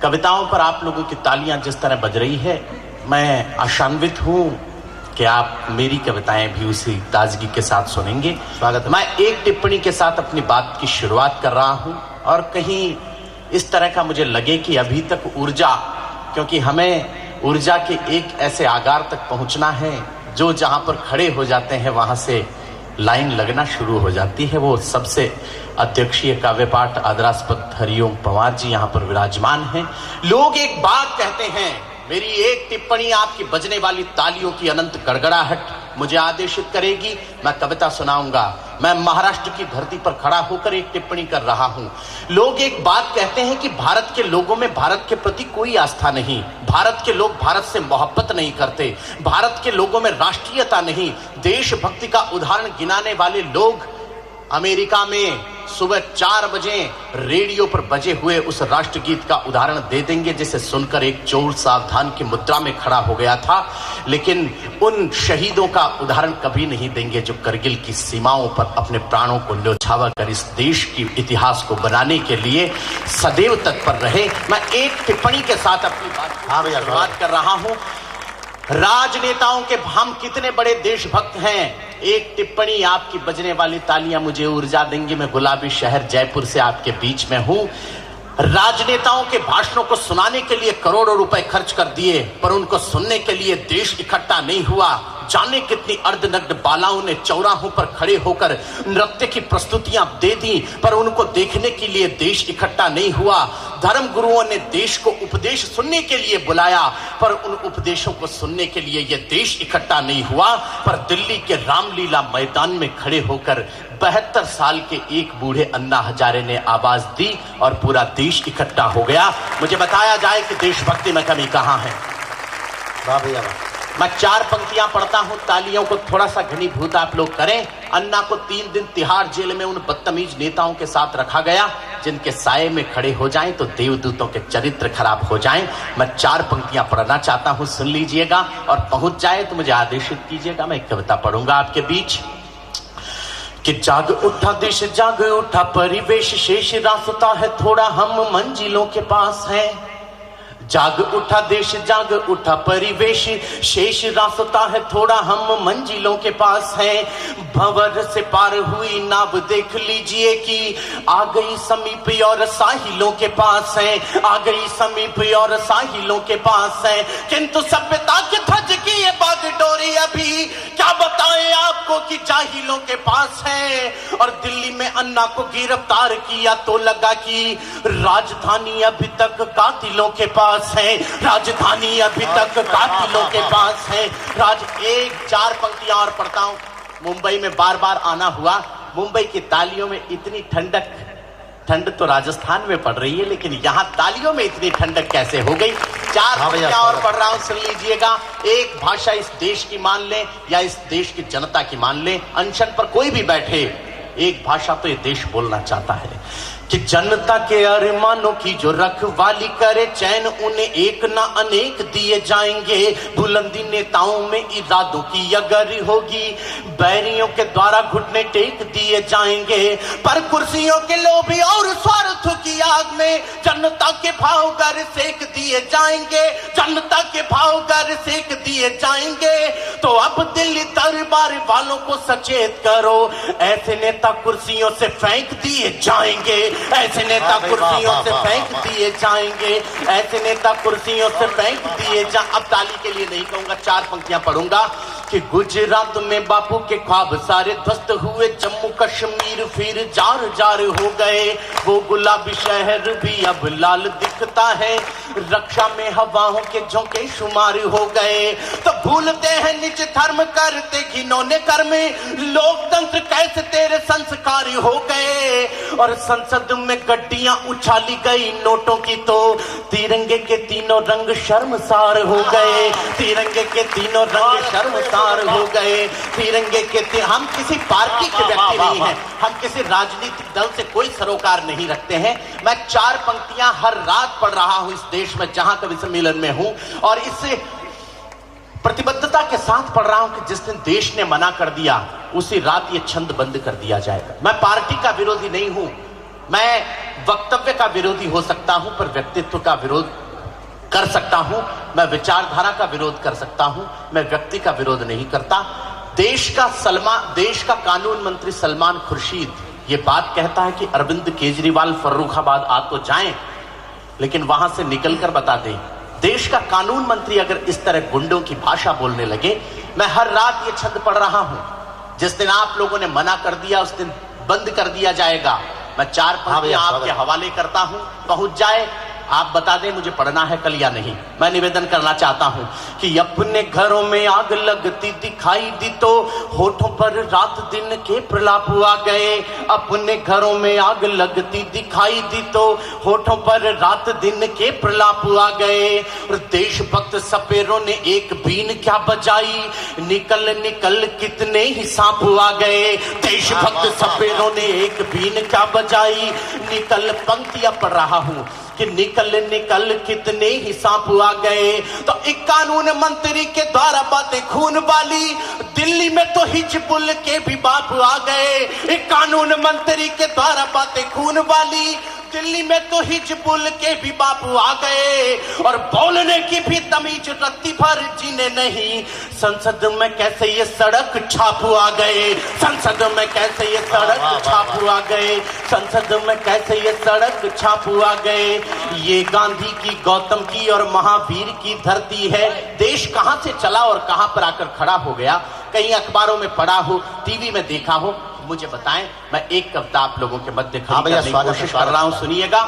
कविताओं पर आप लोगों की तालियां जिस तरह बज रही है, मैं आशान्वित हूं कि आप मेरी कविताएं भी उसी ताजगी के साथ सुनेंगे। स्वागत। मैं एक टिप्पणी के साथ अपनी बात की शुरुआत कर रहा हूं और कहीं इस तरह का मुझे लगे कि अभी तक ऊर्जा, क्योंकि हमें ऊर्जा के एक ऐसे आगार तक पहुंचना है जो जहां पर खड़े हो जाते हैं वहां से लाइन लगना शुरू हो जाती है। वो सबसे अध्यक्षीय काव्य पाठ आदरास्पद हरिओम पवार जी यहाँ पर विराजमान हैं। लोग एक बात कहते हैं, मेरी एक टिप्पणी आपकी बजने वाली तालियों की अनंत गड़गड़ाहट मुझे आदेशित करेगी। मैं कविता सुनाऊंगा। मैं महाराष्ट्र की धरती पर खड़ा होकर एक टिप्पणी कर रहा हूं। लोग एक बात कहते हैं कि भारत के लोगों में भारत के प्रति कोई आस्था नहीं, भारत के लोग भारत से मोहब्बत नहीं करते, भारत के लोगों में राष्ट्रीयता नहीं। देशभक्ति का उदाहरण गिनाने वाले लोग अमेरिका में सुबह 4 बजे रेडियो पर बजे हुए उस राष्ट्रगीत का उदाहरण दे देंगे जिसे सुनकर एक चोर सावधान की मुद्रा में खड़ा हो गया था, लेकिन उन शहीदों का उदाहरण कभी नहीं देंगे जो करगिल की सीमाओं पर अपने प्राणों को न्यौछावर कर इस देश की इतिहास को बनाने के लिए सदैव तत्पर रहे। मैं एक टिप्पणी के साथ अपनी बात कर रहा हूं। राजनेताओं के हम कितने बड़े देशभक्त हैं, एक टिप्पणी आपकी बजने वाली तालियां मुझे ऊर्जा देंगी। मैं गुलाबी शहर जयपुर से आपके बीच में हूं। राजनेताओं के भाषणों को सुनाने के लिए करोड़ों रुपए खर्च कर दिए, पर उनको सुनने के लिए देश इकट्ठा नहीं हुआ। जाने कितनी अर्धनग्न बालाओं ने चौराहों पर खड़े होकर नृत्य की प्रस्तुतियां दे दी, पर उनको देखने के लिए देश इकट्ठा नहीं हुआ। धर्म गुरुओं ने देश को उपदेश सुनने के लिए बुलाया, पर उन उपदेशों को सुनने के लिए यह देश इकट्ठा नहीं हुआ। पर दिल्ली के रामलीला मैदान में खड़े होकर 72 साल के एक बूढ़े अन्ना हजारे ने आवाज दी और पूरा देश इकट्ठा हो गया। मुझे बताया जाए कि देशभक्ति में कमी कहां है। मैं 4 पंक्तियां पढ़ता हूं, तालियों को थोड़ा सा घनीभूत आप लोग करें। अन्ना को 3 दिन तिहाड़ जेल में उन बदतमीज नेताओं के साथ रखा गया जिनके साये में खड़े हो जाएं तो देवदूतों के चरित्र खराब हो जाएं। मैं 4 पंक्तियां पढ़ना चाहता हूं, सुन लीजिएगा और पहुंच जाए तो मुझे आदेशित कीजिएगा। मैं एक कविता पढ़ूंगा आपके बीच कि जाग उठा देश, जाग उठा परिवेश, शेष रास्ता है थोड़ा, हम मंजिलों के पास हैं। जाग उठा देश, जाग उठा परिवेश, शेष रास्ता है थोड़ा, हम मंजिलों के पास हैं। भंवर से पार हुई नाव देख लीजिए कि आ गई समीप और साहिलों के पास है, आ गई समीप और साहिलों के पास है। किंतु सभ्यता के ध्वज की ये बागडोरी अभी क्या बताएं आपको कि जाहिलों के पास है। और दिल्ली में अन्ना को गिरफ्तार किया तो लगा कि राजधानी अभी तक कातिलों के पास है, राजधानी अभी तक कातिलों के पास है। 4 पंक्तियां और पढ़ता हूं। मुंबई में बार बार आना हुआ, मुंबई की तालियों में इतनी ठंड तो राजस्थान में पड़ रही है, लेकिन यहाँ तालियों में इतनी ठंडक कैसे हो गई? चार पंक्तियां और पढ़ रहा हूं, सुन लीजिएगा। एक भाषा इस देश की मान ले या इस देश की जनता की मान ले, अनशन पर कोई भी बैठे, एक भाषा तो ये देश बोलना चाहता है कि जनता के अरमानों की जो रखवाली करे, चैन उन्हें एक ना अनेक दिए जाएंगे। बुलंदी नेताओं में इरादों की अगर होगी, बैरियों के द्वारा घुटने टेक दिए जाएंगे। पर कुर्सियों के लोभी और स्वार्थ की आग में जनता के भाव घर सेक दिए जाएंगे, जनता के भाव घर सेक दिए जाएंगे। तो अब दिल्ली दरबार वालों को सचेत करो, ऐसे नेता कुर्सियों से फेंक दिए जाएंगे, ऐसे नेता कुर्सियों से फेंक दिए जाएंगे, ऐसे नेता कुर्सियों से फेंक दिए जा। अब ताली के लिए नहीं कहूंगा, चार पंक्तियां पढ़ूंगा कि गुजरात में बापू के ख्वाब सारे ध्वस्त हुए, जम्मू कश्मीर फिर जार जार हो गए। वो गुलाबी शहर भी अब लाल दिखता है, रक्षा में हवाओं के झोंके शुमार हो गए। तो भूलते हैं निज धर्म, करते घिनौने कर्म, लोकतंत्र कैसे तेरे संस्कार हो गए। और संसद में गड्डियां उछाली गई नोटों की, तो तिरंगे के तीनों रंग शर्मसार हो गए, तिरंगे के तीनों रंग शर्मसार हो गए। तिरंगे के हम किसी पार्टी के व्यक्ति नहीं हैं, हम किसी राजनीतिक दल से कोई सरोकार नहीं रखते हैं। मैं चार पंक्तियां हर रात पढ़ रहा हूं इस देश में जहां कवि सम्मेलन में हूं, और इससे प्रतिबद्धता के साथ पढ़ रहा हूं कि जिस दिन देश ने मना कर दिया उसी रात ये छंद बंद कर दिया जाएगा। मैं पार्टी का विरोधी नहीं हूं, मैं वक्तव्य का विरोधी हो सकता हूं, पर व्यक्तित्व का विरोध कर सकता हूं। मैं विचारधारा का विरोध कर सकता हूं, मैं व्यक्ति का विरोध नहीं करता। देश का कानून मंत्री सलमान खुर्शीद ये बात कहता है कि अरविंद केजरीवाल फर्रुखाबाद आ तो जाएं, लेकिन वहां से निकलकर बता दें। देश का कानून मंत्री अगर इस तरह गुंडों की भाषा बोलने लगे, मैं हर रात ये छंद पढ़ रहा हूं, जिस दिन आप लोगों ने मना कर दिया उस दिन बंद कर दिया जाएगा। मैं चार पंक्तियां आपके हवाले करता हूं, पहुंच जाए, आप बता दें मुझे पढ़ना है कल या नहीं। मैं निवेदन करना चाहता हूं कि अपने घरों में आग लगती दिखाई दी, तो होठों पर रात दिन के प्रलाप आ गए। अपने घरों में आग लगती दिखाई दी, तो होठों पर रात दिन के प्रलाप आ गए। और देशभक्त सपेरों ने एक बीन क्या बजाई, निकल निकल कितने ही सांप आ गए। देशभक्त सपेरों ने एक बीन क्या बजाई, निकल पंक्तियां पढ़ रहा हूं कि निकल निकल कितने ही सांप आ गए। तो एक कानून मंत्री के द्वारा बातें खून वाली, दिल्ली में तो हिजबुल के भी बाप आ गए। एक कानून मंत्री के द्वारा बातें खून वाली, दिल्ली में तो हिजबुल के भी बापू आ गए। और बोलने की भी तमीज रत्ती भर जीने नहीं, संसद में कैसे ये सड़क छापू आ गए, संसद में कैसे ये सड़क छापू आ गए, संसद में कैसे ये सड़क छापू आ गए। ये गांधी की, गौतम की और महावीर की धरती है। देश कहां से चला और कहां पर आकर खड़ा हो गया, कहीं अखबारों में पढ़ा हो, टीवी में देखा हो, मुझे बताएं। मैं एक कविता आप लोगों के मध्य खड़ी करने की कोशिश कर रहा हूं, सुनिएगा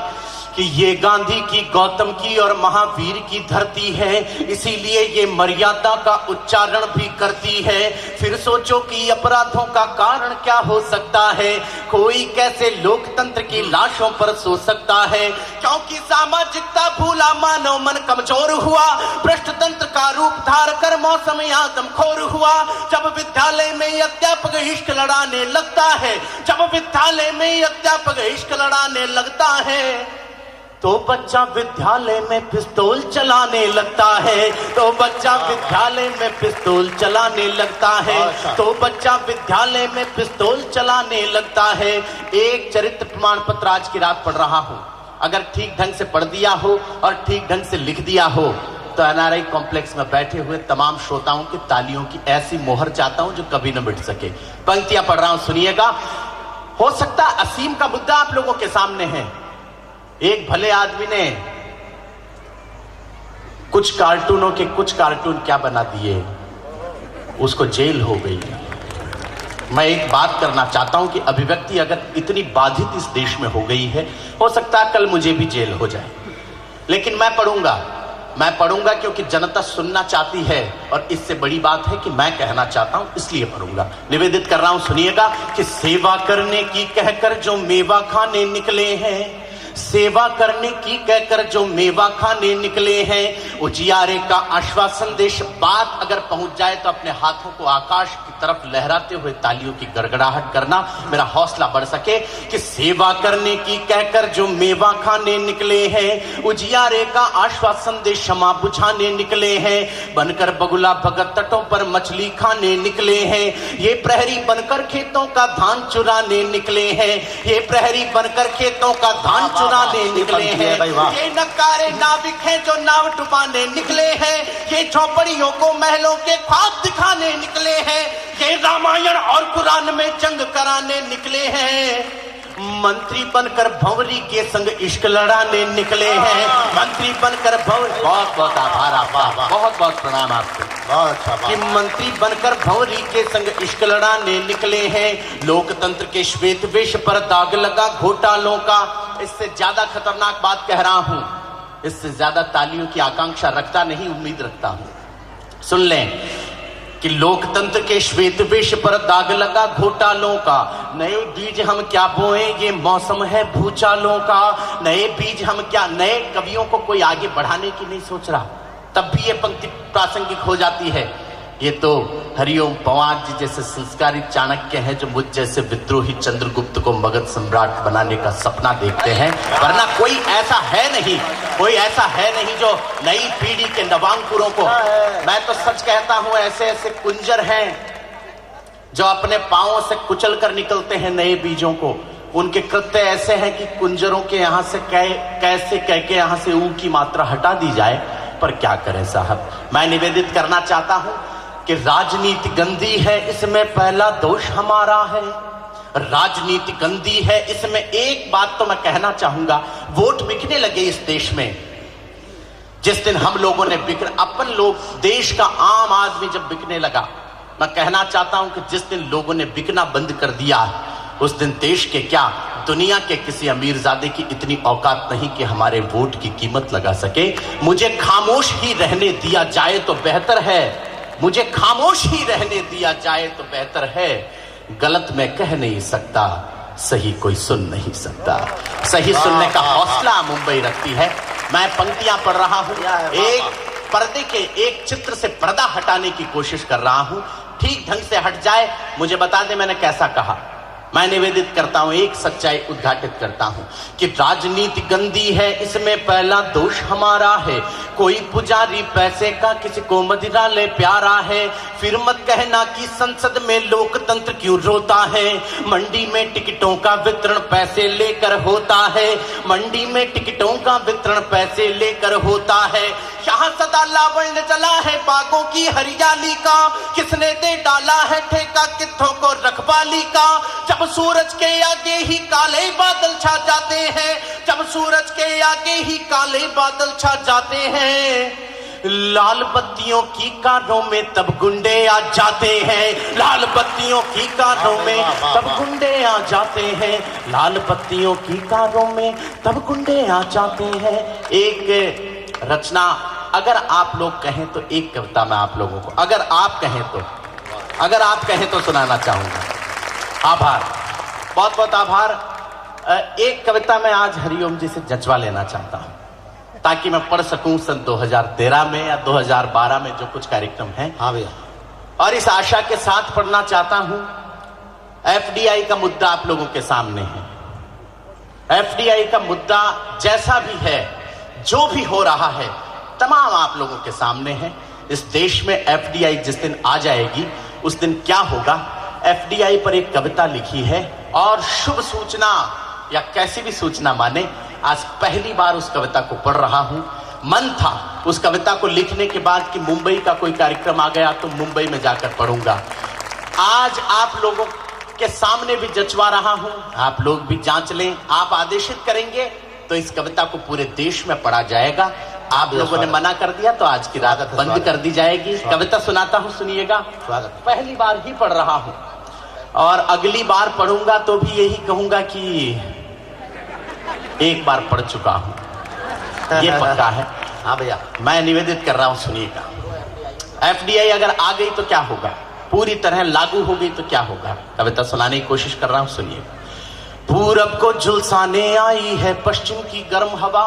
कि ये गांधी की, गौतम की और महावीर की धरती है, इसीलिए ये मर्यादा का उच्चारण भी करती है। फिर सोचो कि अपराधों का कारण क्या हो सकता है, कोई कैसे लोकतंत्र की लाशों पर सो सकता है। क्योंकि सामाजिकता भूला, मानव मन कमजोर हुआ, भ्रष्ट तंत्र का रूप धार कर मौसम आदमखोर हुआ। जब विद्यालय में अध्यापक इश्क लड़ाने लगता है, जब विद्यालय में अध्यापक इश्क लड़ाने लगता है, तो बच्चा विद्यालय में पिस्तौल चलाने लगता है, तो बच्चा विद्यालय में पिस्तौल चलाने लगता है, तो बच्चा विद्यालय में पिस्तौल चलाने लगता है। एक चरित्र प्रमाण पत्र आज की रात पढ़ रहा हूं, अगर ठीक ढंग से पढ़ दिया हो और ठीक ढंग से लिख दिया हो तो एनआरआई कॉम्प्लेक्स में बैठे हुए तमाम श्रोताओं की तालियों की ऐसी मोहर चाहता हूं जो कभी न मिट सके। पंक्तियां पढ़ रहा हूं, सुनिएगा। हो सकता है असीम का मुद्दा आप लोगों के सामने है। एक भले आदमी ने कुछ कार्टून क्या बना दिए, उसको जेल हो गई। मैं एक बात करना चाहता हूं कि अभिव्यक्ति अगर इतनी बाधित इस देश में हो गई है, हो सकता है कल मुझे भी जेल हो जाए, लेकिन मैं पढ़ूंगा मैं पढ़ूंगा क्योंकि जनता सुनना चाहती है और इससे बड़ी बात है कि मैं कहना चाहता हूं, इसलिए पढ़ूंगा। निवेदित कर रहा हूं, सुनिएगा कि सेवा करने की कहकर जो मेवा खाने निकले हैं, सेवा करने की कहकर जो मेवा खाने निकले हैं, उजियारे का आश्वासन देश। बात अगर पहुंच जाए तो अपने हाथों को आकाश की तरफ लहराते हुए तालियों की गड़गड़ाहट करना, मेरा हौसला बढ़ सके। कि सेवा करने की कहकर जो मेवा खाने निकले हैं, उजियारे का आश्वासन दे क्षमा बुझाने निकले हैं, बनकर बगुला भगत तटों पर मछली खाने निकले हैं, ये प्रहरी बनकर खेतों का धान चुराने निकले हैं, ये प्रहरी बनकर खेतों का धान चुराने निकले हैं, ये नक्कारे नाविक हैं जो नाव डुबाने निकले हैं, ये झोपड़ियों को महलों के ख्वाब दिखाने निकले हैं, ये रामायण और कुरान में जंग कराने निकले हैं, मंत्री बनकर भंवरी के संग इश्क लड़ाने निकले हैं, मंत्री बनकर भंवरी। बहुत बहुत आभार आपका, बहुत बहुत प्रणाम आपको, बहुत अच्छा। कि मंत्री बनकर भंवरी के संग इश्क लड़ाने निकले हैं, लोकतंत्र के श्वेत वेश पर दाग लगा घोटालों का। इससे ज्यादा खतरनाक बात कह रहा हूं, इससे ज्यादा तालियों की आकांक्षा रखता नहीं, उम्मीद रखता हूं। सुन लें कि लोकतंत्र के श्वेत वेश पर दाग लगा घोटालों का, नए बीज हम क्या बोएं, ये मौसम है भूचालों का, नए बीज हम क्या। नए कवियों को कोई आगे बढ़ाने की नहीं सोच रहा, तब भी ये पंक्ति प्रासंगिक हो जाती है। ये तो हरिओम पवार जी जैसे संस्कारित चाणक्य हैं जो मुझ जैसे विद्रोही चंद्रगुप्त को मगध सम्राट बनाने का सपना देखते हैं, वरना कोई ऐसा है नहीं, कोई ऐसा है नहीं जो नई पीढ़ी के नवांकुरों को। मैं तो सच कहता हूं, ऐसे ऐसे कुंजर हैं जो अपने पांवों से कुचल कर निकलते हैं नए बीजों को। उनके कृत्य ऐसे हैं कि कुंजरों के यहां से कैसे कह के यहां से ऊ की मात्रा हटा दी जाए, पर क्या करें साहब। मैं निवेदित करना चाहता हूं कि राजनीति गंदी है, इसमें पहला दोष हमारा है। राजनीति गंदी है, इसमें एक बात तो मैं कहना चाहूंगा, वोट बिकने लगे इस देश में। जिस दिन हम लोगों ने अपन लोग, देश का आम आदमी जब बिकने लगा, मैं कहना चाहता हूं कि जिस दिन लोगों ने बिकना बंद कर दिया, उस दिन देश के क्या, दुनिया के किसी अमीरजादे की इतनी औकात नहीं कि हमारे वोट की कीमत लगा सके। मुझे खामोश ही रहने दिया जाए तो बेहतर है, मुझे खामोश ही रहने दिया जाए तो बेहतर है। गलत मैं कह नहीं सकता, सही कोई सुन नहीं सकता। सही सुनने का हौसला मुंबई रखती है। मैं पंक्तियां पढ़ रहा हूं, एक पर्दे के एक चित्र से पर्दा हटाने की कोशिश कर रहा हूं, ठीक ढंग से हट जाए मुझे बता दे मैंने कैसा कहा। मैं निवेदित करता हूं, एक सच्चाई उद्घाटित करता हूं कि राजनीति गंदी है, इसमें पहला दोष हमारा है। कोई पुजारी पैसे का किसी को मदिरा ले प्यारा है, फिर मत कहना कि संसद में लोकतंत्र क्यों रोता है। मंडी में टिकटों का वितरण पैसे लेकर होता है, मंडी में टिकटों का वितरण पैसे लेकर होता है। यहाँ सदा लावण्य चला है बागों की हरियाली का, किसने दे डाला है ठेका कित्थों को रखवाली का। जब सूरज के आगे ही काले बादल छा जाते हैं, जब सूरज के आगे ही काले बादल छा जाते हैं, लाल बत्तियों की कारों में तब गुंडे आ जाते हैं, लाल बत्तियों की कारों में तब गुंडे आ जाते हैं, लाल बत्तियों की कारों में तब गुंडे आ जाते हैं। एक रचना अगर आप लोग कहें तो, एक कविता मैं आप लोगों को अगर आप कहें तो सुनाना चाहूंगा। आभार, बहुत बहुत आभार। एक कविता मैं आज हरिओम जी से जचवा लेना चाहता हूं ताकि मैं पढ़ सकूं सन 2013 में या 2012 में जो कुछ कार्यक्रम हैं। हाँ भैया, और इस आशा के साथ पढ़ना चाहता हूं, एफडीआई का मुद्दा आप लोगों के सामने है। एफडीआई का मुद्दा जैसा भी है, जो भी हो रहा है, तमाम आप लोगों के सामने है। इस देश में एफडीआई जिस दिन आ जाएगी उस दिन क्या होगा। एफडीआई पर एक कविता लिखी है और शुभ सूचना या कैसी भी सूचना माने, आज पहली बार उस कविता को पढ़ रहा हूं। मन था उस कविता को लिखने के बाद कि मुंबई का कोई कार्यक्रम आ गया तो मुंबई में जाकर पढ़ूंगा। आज आप लोगों के सामने भी जचवा रहा हूं, आप लोग भी जांच लें। आप आदेशित करेंगे तो इस कविता को पूरे देश में पढ़ा जाएगा। आप लोगों ने मना कर दिया तो आज की रात बंद कर दी जाएगी। कविता सुनाता हूं, सुनिएगा। पहली बार ही पढ़ रहा हूं और अगली बार पढ़ूंगा तो भी यही कहूंगा कि एक बार पढ़ चुका हूं, ये पक्का है। हाँ भैया, मैं निवेदित कर रहा हूं, सुनिएगा। एफडीआई अगर आ गई तो क्या होगा, पूरी तरह लागू हो गई तो क्या होगा। कविता सुनाने की कोशिश कर रहा हूं, सुनिएगा। पूरब को झुलसाने आई है पश्चिम की गर्म हवा,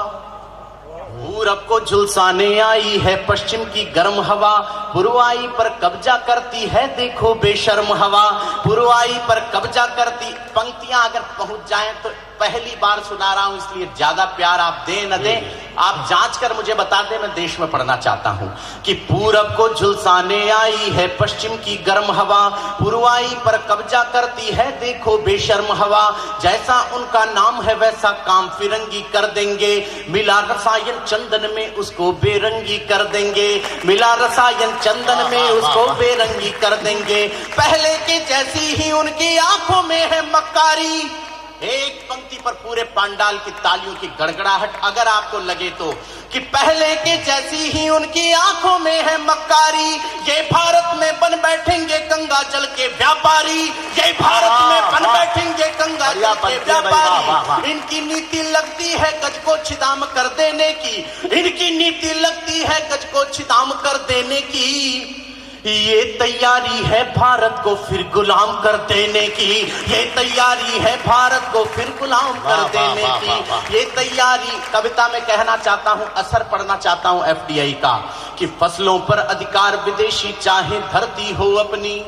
पूरब को झुलसाने आई है पश्चिम की गर्म हवा, पुरवाई पर कब्जा करती है देखो बेशर्म हवा, पुरवाई पर कब्जा करती। पंक्तियां अगर पहुंच जाएं तो पहली बार सुना रहा हूं, इसलिए ज्यादा प्यार आप दें न दें, आप जांच कर मुझे बता दें, मैं देश में पढ़ना चाहता हूं कि पूरब को झुलसाने आई है पश्चिम की गर्म हवा, पुरवाई पर कब्जा करती है देखो बेशर्म हवा, जैसा उनका नाम है वैसा काम फिरंगी कर देंगे, मिला रसायन चंदन में उसको बेरंगी कर देंगे, मिला रसायन चंदन में उसको बेरंगी कर देंगे, पहले की जैसी ही उनकी आंखों में है मक्कारी। एक पंक्ति पर पूरे पांडाल की तालियों की गड़गड़ाहट अगर आपको लगे तो, कि पहले के जैसी ही उनकी आंखों में है मक्कारी, ये भारत में बन बैठेंगे गंगा जल के व्यापारी, ये भारत में बन बैठेंगे गंगा जल के व्यापारी। इनकी नीति लगती है गज को छिदाम कर देने की, इनकी नीति लगती है गज को छिदाम कर देने की, ये तैयारी है भारत को फिर गुलाम कर देने की, ये तैयारी है भारत को फिर गुलाम कर देने की, ये तैयारी। कविता में कहना चाहता हूं, असर पढ़ना चाहता हूं एफडीआई का, कि फसलों पर अधिकार विदेशी चाहे धरती हो अपनी,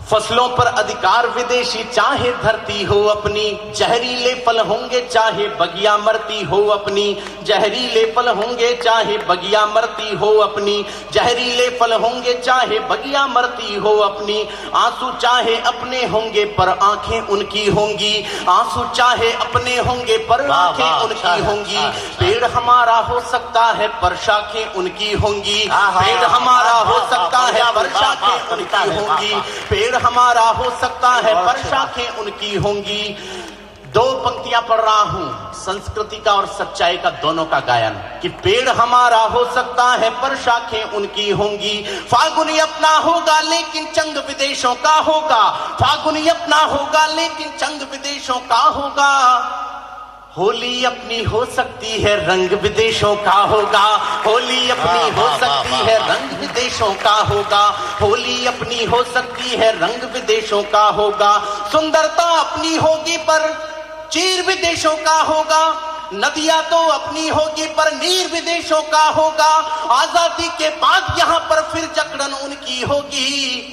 फसलों पर अधिकार विदेशी चाहे धरती हो अपनी, जहरीले फल होंगे चाहे बगिया मरती हो अपनी, जहरीले फल होंगे चाहे बगिया मरती हो अपनी, जहरीले फल होंगे चाहे बगिया मरती हो अपनी, आंसू चाहे अपने होंगे पर आंखें उनकी होंगी, आंसू चाहे अपने होंगे पर आंखें उनकी होंगी, पेड़ हमारा हो सकता है पर शाखें उनकी होंगी, पेड़ हमारा हो सकता है पर शाखें उनकी होंगी, पेड़ हमारा हो सकता है पर शाखें उनकी होंगी। दो पंक्तियां पढ़ रहा हूं, संस्कृति का और सच्चाई का दोनों का गायन, कि पेड़ हमारा हो सकता है पर शाखें उनकी होंगी, फागुनी अपना होगा लेकिन चंग विदेशों का होगा, फागुनी अपना होगा लेकिन चंग विदेशों का होगा, होली अपनी हो सकती है रंग विदेशों का होगा, होली अपनी हो सकती है रंग विदेशों का होगा, होली अपनी हो सकती है रंग विदेशों का होगा, सुंदरता अपनी होगी पर चीर विदेशों का होगा, नदियां तो अपनी होगी पर नीर विदेशों का होगा, आजादी के बाद यहां पर फिर जकड़न उनकी होगी,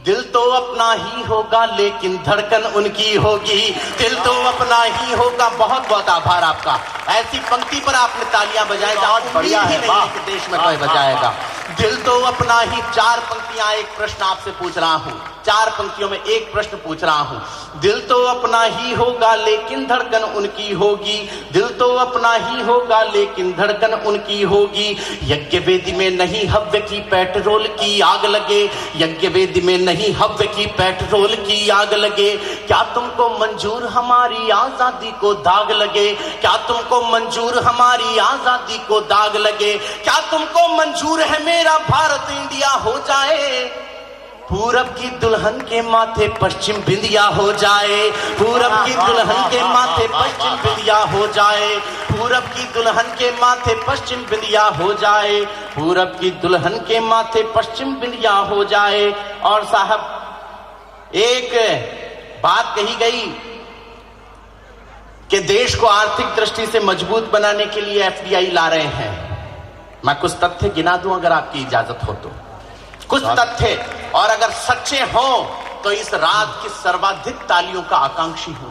दिल तो अपना ही होगा लेकिन धड़कन उनकी होगी, दिल तो अपना ही होगा। बहुत बहुत आभार आपका, ऐसी पंक्ति पर आपने तालियां बजाई, बहुत बढ़िया है, देश में कोई बजाएगा। दिल तो अपना ही, चार पंक्तियां, एक प्रश्न आपसे पूछ रहा हूं, चार पंक्तियों में एक प्रश्न पूछ रहा हूं, दिल तो अपना ही होगा लेकिन धड़कन उनकी होगी, दिल तो अपना ही होगा लेकिन धड़कन उनकी होगी, यज्ञ वेदी में नहीं हव्य की पेट्रोल की आग लगे, यज्ञ वेदी में नहीं हव्य की पेट्रोल की आग लगे, क्या तुमको मंजूर हमारी आजादी को दाग लगे, क्या तुमको मंजूर हमारी आजादी को दाग लगे, क्या तुमको मंजूर है मेरा भारत इंडिया हो जाए, पूरब की दुल्हन के माथे पश्चिम बिंदिया हो जाए, पूरब की दुल्हन के माथे पश्चिम बिंदिया हो जाए, पूरब की दुल्हन के माथे पश्चिम बिंदिया हो जाए, पूरब की दुल्हन के माथे पश्चिम बिंदिया हो जाए। और साहब एक बात कही गई कि देश को आर्थिक दृष्टि से मजबूत बनाने के लिए एफडीआई ला रहे हैं। मैं कुछ तथ्य गिना दूं अगर आपकी इजाजत हो तो, कुछ तथ्य, और अगर सच्चे हों तो इस रात की सर्वाधिक तालियों का आकांक्षी हूं।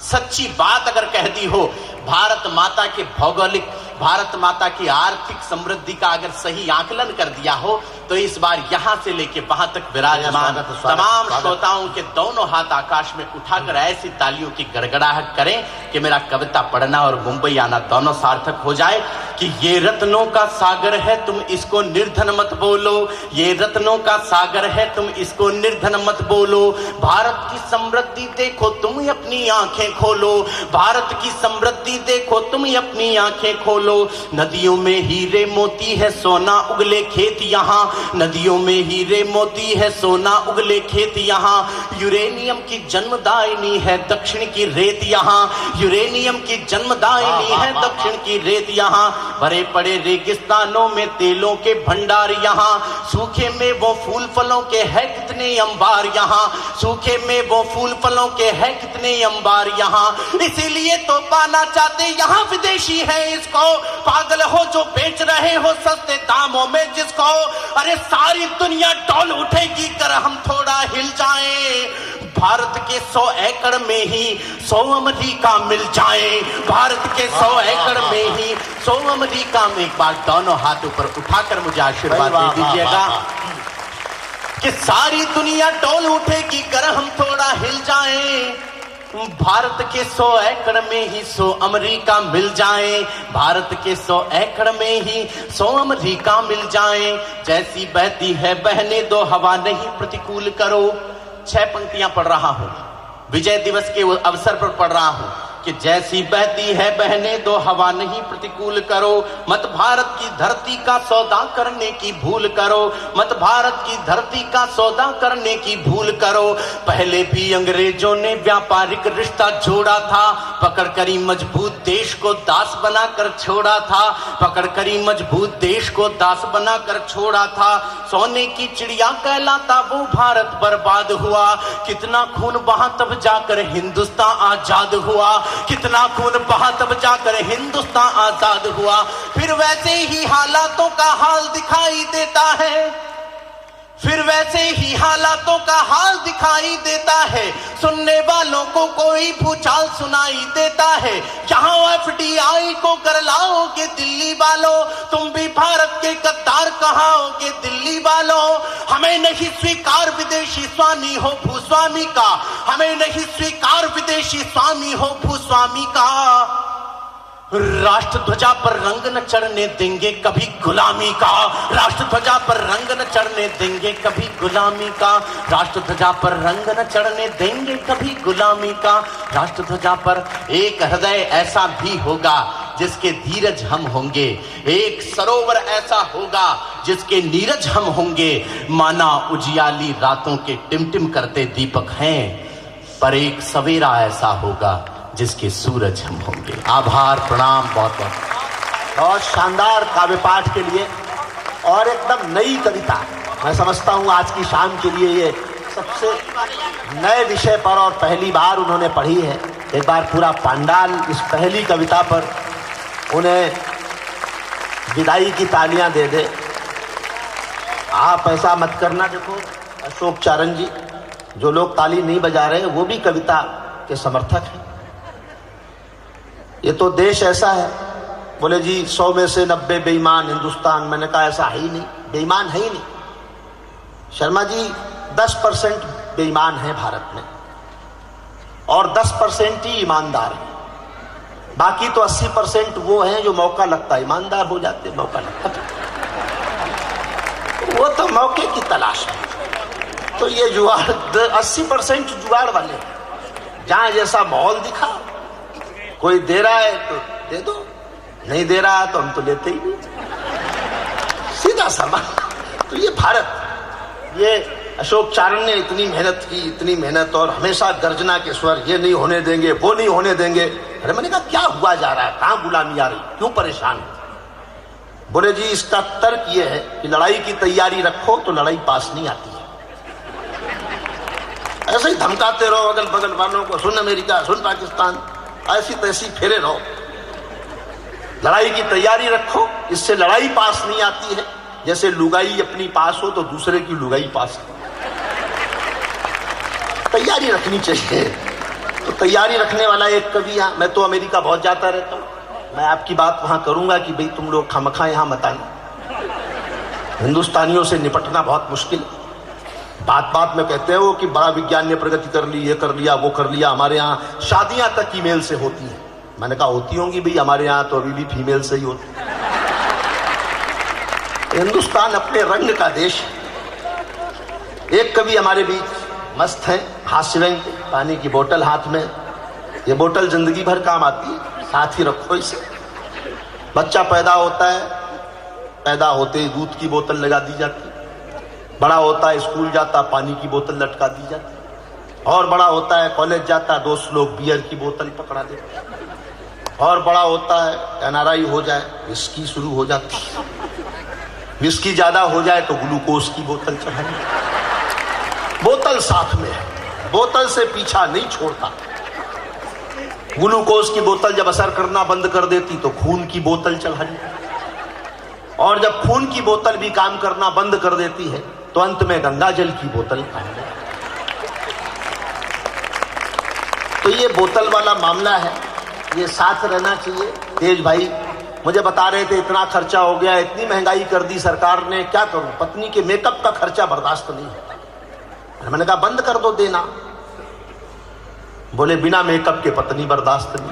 सच्ची बात अगर कह दी हो, भारत माता के भौगोलिक, भारत माता की आर्थिक समृद्धि का अगर सही आकलन कर दिया हो, तो इस बार यहां से लेके वहां तक विराजमान तमाम श्रोताओं के दोनों हाथ आकाश में उठाकर ऐसी तालियों की गड़गड़ाहट करें कि मेरा कविता पढ़ना और मुंबई आना दोनों सार्थक हो जाए। कि ये रत्नों का सागर है तुम इसको निर्धन मत बोलो, ये रत्नों का सागर है तुम इसको निर्धन मत बोलो, भारत की समृद्धि देखो तुम अपनी आंखें खोलो, भारत की समृद्धि देखो तुम अपनी आंखें खोलो, नदियों में हीरे मोती है सोना उगले खेत यहाँ, नदियों में हीरे मोती है सोना उगले खेत यहाँ, यूरेनियम की जन्मदायिनी है दक्षिण की रेत यहाँ, यूरेनियम की जन्मदायिनी है दक्षिण की रेत यहाँ, भरे पड़े रेगिस्तानों में तेलों के भंडार यहाँ, सूखे में वो फूल फलों के है कितने अंबार यहाँ, सूखे में वो फूल फलों के है कितने अंबार यहाँ। इसीलिए तो पाना चाहते यहाँ विदेशी है इसको, पागल हो जो बेच रहे हो सस्ते दामों में जिसको। अरे सारी दुनिया डोल उठेगी कर हम थोड़ा हिल जाएं, भारत के 100 एकड़ में ही 100 अमेरिका मिल जाए, भारत के 100 एकड़ में ही 100 अमेरिका में। एक बार दोनों हाथ ऊपर उठाकर मुझे आशीर्वाद दे दीजिएगा कि सारी दुनिया डोल उठेगी कर हम थोड़ा हिल जाएं, भारत के 100 एकड़ में ही 100 अमेरिका मिल जाए, भारत के 100 एकड़ में ही 100 अमेरिका मिल जाए। जैसी बहती है बहने दो हवा नहीं प्रतिकूल करो। 6 पंक्तियां पढ़ रहा हूं, विजय दिवस के अवसर पर पढ़ रहा हूं कि जैसी बहती है बहने दो हवा नहीं प्रतिकूल करो, मत भारत की धरती का सौदा करने की भूल करो, मत भारत की धरती का सौदा करने की भूल करो। पहले भी अंग्रेजों ने व्यापारिक रिश्ता जोड़ा था, पकड़ करी मजबूत देश को दास बनाकर छोड़ा था, पकड़ करी मजबूत देश को दास बनाकर छोड़ा था। सोने की चिड़िया कहलाता वो भारत बर्बाद हुआ, कितना खून बहा तब जाकर हिंदुस्तान आजाद हुआ, कितना खून बहा तब जाकर हिंदुस्तान आजाद हुआ। फिर वैसे ही हालातों का हाल दिखाई देता है, फिर वैसे ही हालातों का हाल दिखाई देता है, सुनने वालों को कोई भूचाल सुनाई देता है। यहाँ FDI को कर लाओगे दिल्ली वालों, तुम भी भारत के गद्दार कहाओगे दिल्ली वालों। हमें नहीं स्वीकार विदेशी स्वामी हो भूस्वामी का, हमें नहीं स्वीकार विदेशी स्वामी हो भूस्वामी का। राष्ट्र ध्वजा पर रंग न चढ़ने देंगे कभी गुलामी का, राष्ट्र ध्वजा पर रंग न चढ़ने देंगे कभी गुलामी का, राष्ट्र ध्वजा पर रंग न चढ़ने देंगे कभी गुलामी का। राष्ट्र ध्वजा पर एक हृदय ऐसा भी होगा जिसके धीरज हम होंगे, एक सरोवर ऐसा होगा जिसके नीरज हम होंगे। माना उजियाली रातों के टिमटिम करते दीपक हैं, पर एक सवेरा ऐसा होगा जिसके सूरज हम होंगे। आभार, प्रणाम, बहुत बहुत। बहुत शानदार काव्य पाठ के लिए और एकदम नई कविता, मैं समझता हूं आज की शाम के लिए ये सबसे नए विषय पर और पहली बार उन्होंने पढ़ी है। एक बार पूरा पंडाल इस पहली कविता पर उन्हें विदाई की तालियां दे दे। आप ऐसा मत करना, देखो अशोक चारण जी, जो लोग ताली नहीं बजा रहे वो भी कविता के समर्थक हैं। ये तो देश ऐसा है, बोले जी 100 में से 90 बेईमान हिंदुस्तान। मैंने कहा ऐसा है ही नहीं, बेईमान है ही नहीं। शर्मा जी 10% बेईमान है भारत में और 10% ही ईमानदार है, बाकी तो 80% वो हैं जो मौका लगता है ईमानदार हो जाते, मौका लगता वो तो मौके की तलाश में। तो ये जुगाड़ 80% जुगाड़ वाले, जहां जैसा माहौल दिखा, कोई दे रहा है तो दे दो, नहीं दे रहा है तो हम तो लेते ही नहीं, सीधा सा बात। तो ये भारत, ये अशोक चारण ने इतनी मेहनत की, इतनी मेहनत, और हमेशा गर्जना के स्वर, ये नहीं होने देंगे, वो नहीं होने देंगे। अरे मैंने कहा क्या हुआ जा रहा है, कहां गुलामी आ रही, क्यों परेशान है? बोले जी इसका तर्क ये है कि लड़ाई की तैयारी रखो तो लड़ाई पास नहीं आती है। ऐसे ही धमकाते रहो अगल बगल वालों को, सुन अमेरिका, सुन पाकिस्तान, ऐसी तैसी फेरे रहो। लड़ाई की तैयारी रखो, इससे लड़ाई पास नहीं आती है। जैसे लुगाई अपनी पास हो तो दूसरे की लुगाई पास हो। तैयारी रखनी चाहिए। तो तैयारी रखने वाला एक कवि, मैं तो अमेरिका बहुत जाता रहता हूं, मैं आपकी बात वहां करूंगा कि भाई तुम लोग खामखा यहां मत आना, हिंदुस्तानियों से निपटना बहुत मुश्किल। बात बात में कहते हैं वो कि बड़ा विज्ञान ने प्रगति कर ली, ये कर लिया, वो कर लिया। हमारे यहाँ शादियां तक ईमेल से होती हैं। मैंने कहा होती होंगी भाई, हमारे यहाँ तो अभी भी फीमेल से ही होती। हिंदुस्तान अपने रंग का देश है। एक कवि हमारे बीच मस्त हैं, हास्य व्यंग, पानी की बोतल हाथ में। ये बोतल जिंदगी भर काम आती है, साथ ही रखो इसे। बच्चा पैदा होता है, पैदा होते ही दूध की बोतल लगा दी जाती, बड़ा होता है स्कूल जाता, पानी की बोतल लटका दी जाती, और बड़ा होता है कॉलेज जाता, दोस्त लोग बियर की बोतल पकड़ा देते। और बड़ा होता है, एनआरआई हो जाए, विस्की शुरू हो जाती, विस्की ज्यादा हो जाए तो ग्लूकोज की बोतल चढ़ानी, बोतल साथ में है, बोतल से पीछा नहीं छोड़ता। ग्लूकोज की बोतल जब असर करना बंद कर देती तो खून की बोतल चढ़ानी, और जब खून की बोतल भी काम करना बंद कर देती है तो अंत में गंगा जल की बोतल खाएंगे। तो ये बोतल वाला मामला है, ये साथ रहना चाहिए। तेज भाई मुझे बता रहे थे इतना खर्चा हो गया, इतनी महंगाई कर दी सरकार ने, क्या करूं, पत्नी के मेकअप का खर्चा बर्दाश्त नहीं होता। मैंने कहा बंद कर दो देना। बोले बिना मेकअप के पत्नी बर्दाश्त नहीं।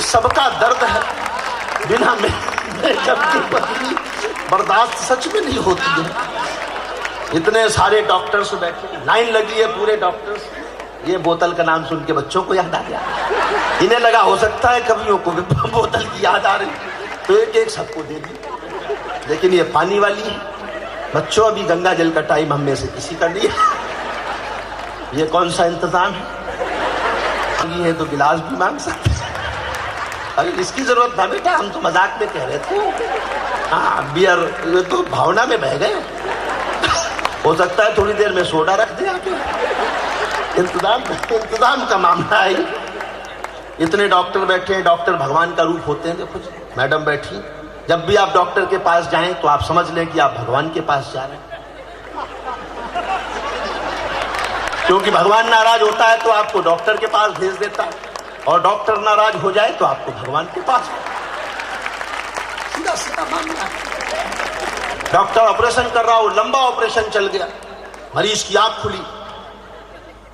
सबका दर्द है, बिना मेकअप की पत्नी बर्दाश्त सच में नहीं होती है। इतने सारे डॉक्टर्स बैठे, लाइन लगी है पूरे डॉक्टर्स। ये बोतल का नाम सुन के बच्चों को याद आ गया, इन्हें लगा हो सकता है कवियों को भी बोतल की याद आ रही, तो एक एक सबको दे दी। लेकिन ये पानी वाली है बच्चों, अभी गंगा जल का टाइम हम में से किसी का नहीं है। ये कौन सा इंतजाम है, ये तो गिलास भी मांग सकते हैं। अरे इसकी जरूरत था बेटा, हम तो मजाक में कह रहे थे। हाँ बियर, ये तो भावना में बह गए। हो सकता है थोड़ी देर में सोडा रख दे आके। इंतजाम का मामला है। इतने डॉक्टर बैठे हैं, डॉक्टर भगवान का रूप होते हैं। देखो मैडम बैठी, जब भी आप डॉक्टर के पास जाएं तो आप समझ लें कि आप भगवान के पास जा रहे हैं, क्योंकि भगवान नाराज होता है तो आपको डॉक्टर के पास भेज देता है, और डॉक्टर नाराज हो जाए तो आपको भगवान के पास। सीधा सीधा मामला है। डॉक्टर ऑपरेशन कर रहा हो, लंबा ऑपरेशन चल गया, मरीज की आंख खुली,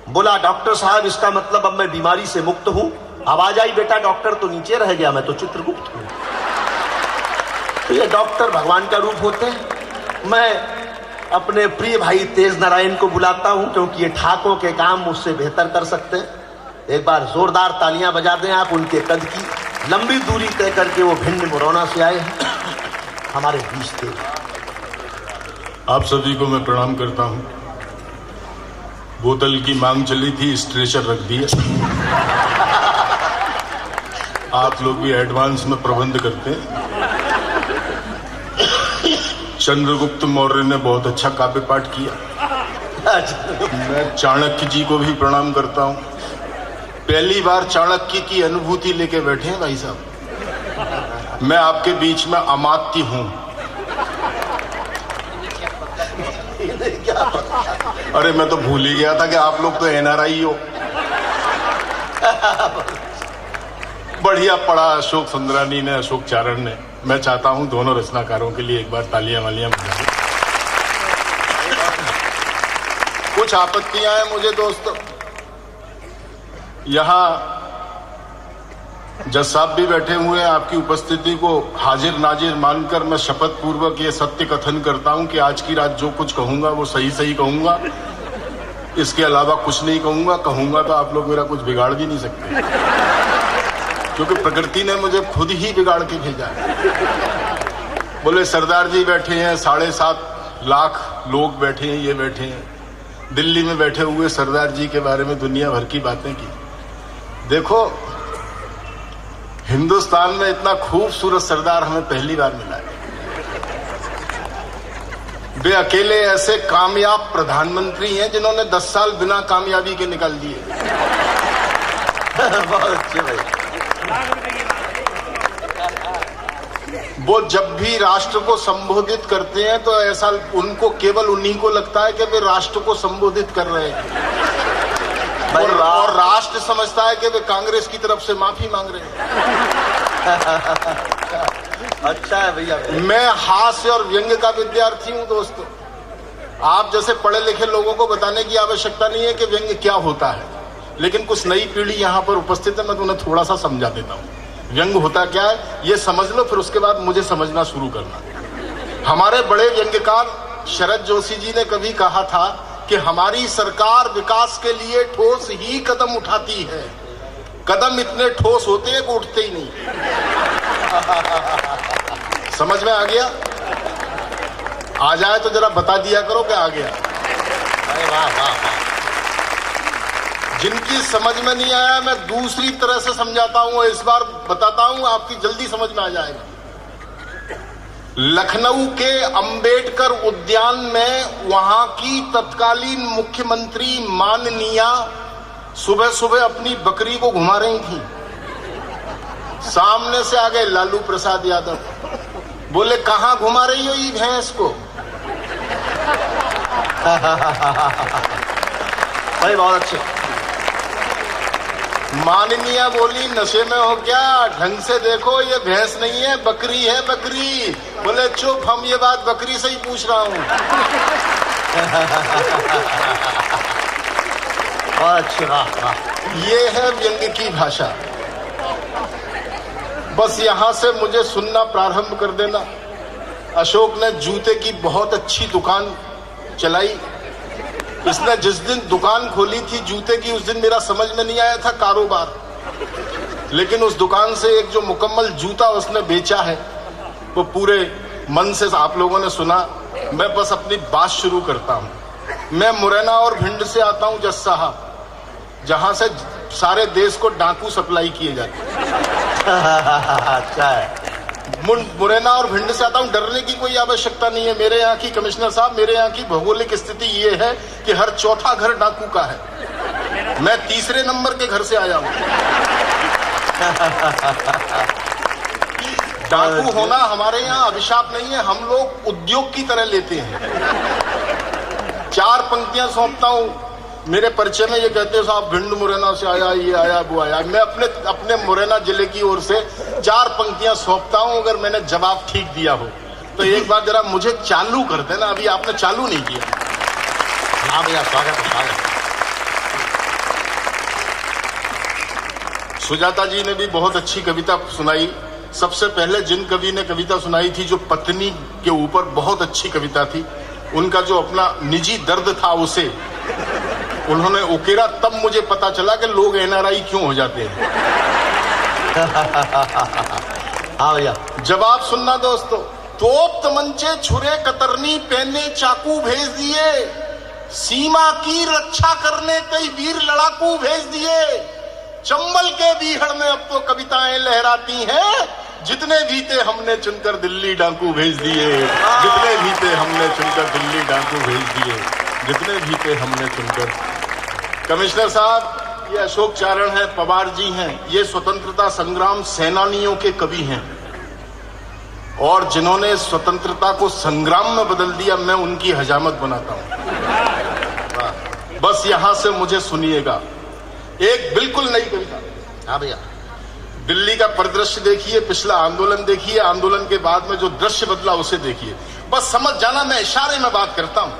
बोला डॉक्टर साहब इसका मतलब अब मैं बीमारी से मुक्त हूं। आवाज आई बेटा डॉक्टर तो नीचे रह गया, मैं तो चित्रगुप्त हूं। तो ये डॉक्टर भगवान का रूप होते हैं। मैं अपने प्रिय भाई तेज नारायण को बुलाता हूं, क्योंकि ये ठाकों के काम मुझसे बेहतर कर सकते हैं। एक बार जोरदार तालियां बजा दें आप उनके कद की। लंबी दूरी तय करके वो भिंड मुरौना से आए हैं, हमारे बीच थे। आप सभी को मैं प्रणाम करता हूं। बोतल की मांग चली थी, स्ट्रेचर रख दिया। आप लोग भी एडवांस में प्रबंध करते हैं। चंद्रगुप्त मौर्य ने बहुत अच्छा काव्य पाठ किया। मैं चाणक्य जी को भी प्रणाम करता हूं। पहली बार चाणक्य की अनुभूति लेके बैठे हैं भाई साहब। मैं आपके बीच में अमात्य हूं। अरे मैं तो भूल ही गया था कि आप लोग तो एनआरआई हो। बढ़िया पढ़ा अशोक सुंदरानी ने, अशोक चारण ने। मैं चाहता हूं दोनों रचनाकारों के लिए एक बार तालियां वालियां बजा दें। कुछ आपत्तियां हैं मुझे दोस्तों। यहां जज साहब भी बैठे हुए हैं, आपकी उपस्थिति को हाजिर नाजिर मानकर मैं शपथ पूर्वक ये सत्य कथन करता हूं कि आज की रात जो कुछ कहूंगा वो सही सही कहूंगा, इसके अलावा कुछ नहीं कहूंगा। कहूंगा तो आप लोग मेरा कुछ बिगाड़ भी नहीं सकते, क्योंकि प्रकृति ने मुझे खुद ही बिगाड़ के भेजा है। बोले सरदार जी बैठे हैं, 7.5 लाख लोग बैठे हैं, ये बैठे हैं दिल्ली में बैठे हुए, सरदार जी के बारे में दुनिया भर की बातें की। देखो हिंदुस्तान में इतना खूबसूरत सरदार हमें पहली बार मिला है। वे अकेले ऐसे कामयाब प्रधानमंत्री हैं जिन्होंने 10 साल बिना कामयाबी के निकाल दिए। बहुत अच्छे भाई। वो जब भी राष्ट्र को संबोधित करते हैं तो ऐसा उनको केवल उन्हीं को लगता है कि वे राष्ट्र को संबोधित कर रहे हैं, और राष्ट्र समझता है कि वे कांग्रेस की तरफ से माफी मांग रहे हैं। अच्छा है भैया। मैं हास्य और व्यंग्य का विद्यार्थी हूं दोस्तों। आप जैसे पढ़े लिखे लोगों को बताने की आवश्यकता नहीं है कि व्यंग्य क्या होता है, लेकिन कुछ नई पीढ़ी यहाँ पर उपस्थित है, मैं तुम्हें थोड़ा सा समझा देता हूँ। व्यंग्य होता क्या है ये समझ लो, फिर उसके बाद मुझे समझना शुरू करना। हमारे बड़े व्यंग्यकार शरद जोशी जी ने कभी कहा था कि हमारी सरकार विकास के लिए ठोस ही कदम उठाती है। कदम इतने ठोस होते हैं कि उठते ही नहीं। समझ में आ गया? आ जाए तो जरा बता दिया करो कि आ गया। अरे वाह वाह। जिनकी समझ में नहीं आया मैं दूसरी तरह से समझाता हूं, इस बार बताता हूं, आपकी जल्दी समझ में आ जाएगा। लखनऊ के अंबेडकर उद्यान में वहां की तत्कालीन मुख्यमंत्री माननीया सुबह सुबह अपनी बकरी को घुमा रही थी। सामने से आ गए लालू प्रसाद यादव, बोले कहां घुमा रही हो ये भैंस को? भाई बहुत अच्छे। माननीया बोली नशे में हो क्या, ढंग से देखो ये भैंस नहीं है बकरी है बकरी। बोले चुप, हम ये बात बकरी से ही पूछ रहा हूं। बहुत अच्छे, वाह। ये है व्यंग्य की भाषा। बस यहां से मुझे सुनना प्रारंभ कर देना। अशोक ने जूते की बहुत अच्छी दुकान चलाई। इसने जिस दिन दुकान खोली थी जूते की, उस दिन मेरा समझ में नहीं आया था कारोबार, लेकिन उस दुकान से एक जो मुकम्मल जूता उसने बेचा है वो पूरे मन से आप लोगों ने सुना। मैं बस अपनी बात शुरू करता हूं। मैं मुरैना और भिंड से आता हूं जज साहब, जहां से सारे देश को डाकू सप्लाई किए जाते हैं। अच्छा है। मुरैना और भिंड से आता हूं, डरने की कोई आवश्यकता नहीं है। मेरे यहाँ की कमिश्नर साहब, मेरे यहाँ की भौगोलिक स्थिति ये है कि हर चौथा घर डाकू का है। मैं तीसरे नंबर के घर से आया हूं। डाकू होना हमारे यहाँ अभिशाप नहीं है, हम लोग उद्योग की तरह लेते हैं। 4 पंक्तियां सौंपता हूं, मेरे परिचय में ये कहते हैं साहब भिंड मुरैना से आया, ये आया वो आया। मैं अपने मुरैना जिले की ओर से 4 पंक्तियां सौंपता हूं। अगर मैंने जवाब ठीक दिया हो तो एक बार जरा मुझे चालू कर देना। अभी आपने चालू नहीं किया। हाँ भैया, स्वागत है, स्वागत। सुजाता जी ने भी बहुत अच्छी कविता सुनाई। सबसे पहले जिन कवि ने कविता सुनाई थी जो पत्नी के ऊपर बहुत अच्छी कविता थी, उनका जो अपना निजी दर्द था उसे उन्होंने उकेरा, तब मुझे पता चला कि लोग एनआरआई क्यों हो जाते हैं। हाँ भैया, जवाब सुनना दोस्तों। तोप तमंचे छुरे कतरनी पहने चाकू भेज दिए, सीमा की रक्षा करने कई वीर लड़ाकू भेज दिए। चंबल के बीहड़ में अब तो कविताएं लहराती हैं, जितने भी थे हमने चुनकर दिल्ली डाकू भेज दिए, जितने भी थे हमने चुनकर दिल्ली डाकू भेज दिए, जितने भी थे हमने चुनकर। कमिश्नर साहब, ये अशोक चारण है, पवार जी हैं, ये स्वतंत्रता संग्राम सेनानियों के कवि हैं और जिन्होंने स्वतंत्रता को संग्राम में बदल दिया, मैं उनकी हजामत बनाता हूं। बस यहां से मुझे सुनिएगा। एक बिल्कुल नई कविता। हाँ भैया। दिल्ली का परिदृश्य देखिए, पिछला आंदोलन देखिए, आंदोलन के बाद में जो दृश्य बदला उसे देखिए। बस समझ जाना, मैं इशारे में बात करता हूं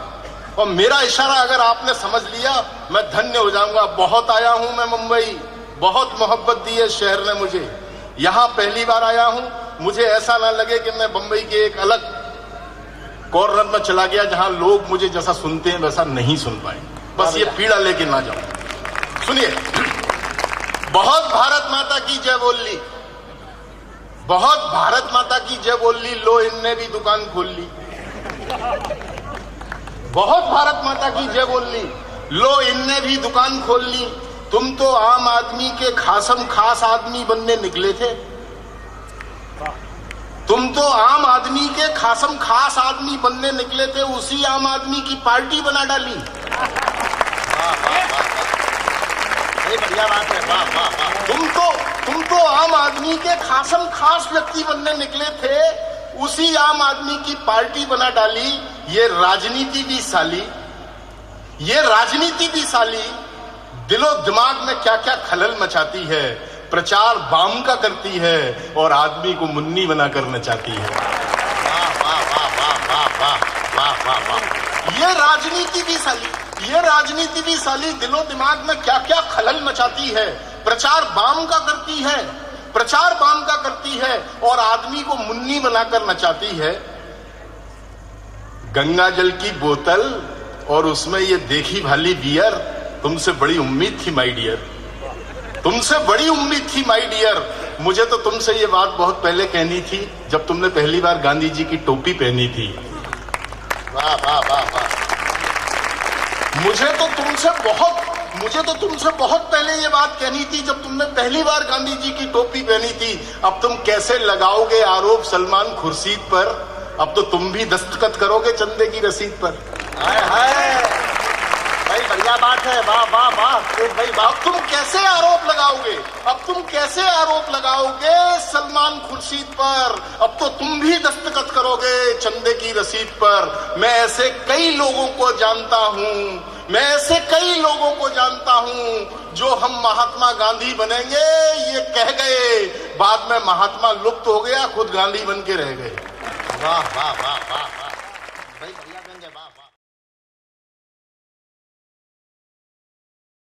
और मेरा इशारा अगर आपने समझ लिया मैं धन्य हो जाऊंगा। बहुत आया हूं मैं मुंबई, बहुत मोहब्बत दी है शहर ने मुझे। यहां पहली बार आया हूं, मुझे ऐसा ना लगे कि मैं मुंबई के एक अलग कॉर्नर में चला गया जहां लोग मुझे जैसा सुनते हैं वैसा नहीं सुन पाए। बस ये पीड़ा लेके ना जाऊं। सुनिए, बहुत भारत माता की जय बोल ली, बहुत भारत माता की जय बोल ली, लो इनने भी दुकान खोल ली। बहुत भारत माता की जय बोल ली, लो इनने भी दुकान खोल ली। तुम तो आम आदमी के खासम खास आदमी बनने निकले थे, तुम तो आम आदमी के खासम खास आदमी बनने निकले थे, उसी आम आदमी की पार्टी बना डाली। बढ़िया बात है, वाह वाह वाह। तुम तो आम आदमी के खासम खास व्यक्ति बनने निकले थे, उसी आम आदमी की पार्टी बना डाली। ये राजनीति भी साली, ये राजनीति भी साली दिलो दिमाग में क्या क्या खलल मचाती है। प्रचार बाम का करती है और आदमी को मुन्नी बनाकर नचाती है। वाह वाह वाह वाह वाह वाह वाह वाह। ये राजनीति भी साली, ये राजनीति भी साली दिलो दिमाग में क्या क्या खलल मचाती है। प्रचार बाम का करती है, प्रचार बाम का करती है और आदमी को मुन्नी बनाकर नचाती है। गंगा जल की बोतल और उसमें ये देखी भाली बियर, तुमसे बड़ी उम्मीद थी माय डियर, तुमसे बड़ी उम्मीद थी माय डियर। मुझे तो तुमसे ये बात बहुत पहले कहनी थी, जब तुमने पहली बार गांधी जी की टोपी पहनी थी। वाह वाह वाह वाह। मुझे तो तुमसे बहुत मुझे तो तुमसे बहुत पहले ये बात कहनी थी, जब तुमने पहली बार गांधी जी की टोपी पहनी थी। अब तुम कैसे लगाओगे आरोप सलमान खुर्शीद पर? अब तो तुम भी दस्तखत करोगे चंदे की रसीद पर। हाय हाय भाई, बढ़िया बात है, वाह वाह वाह भाई वाह। अब तुम कैसे आरोप लगाओगे? अब तुम कैसे आरोप लगाओगे सलमान खुर्शीद पर? अब तो तुम भी दस्तखत करोगे चंदे की रसीद पर। मैं ऐसे कई लोगों को जानता हूं, मैं ऐसे कई लोगों को जानता हूं जो हम महात्मा गांधी बनेंगे ये कह गए, बाद में महात्मा लुप्त हो गया, खुद गांधी बन के रह गए। वाह वाह वाह वाह वाह भाई, बढ़िया व्यंग्य, वाह वाह।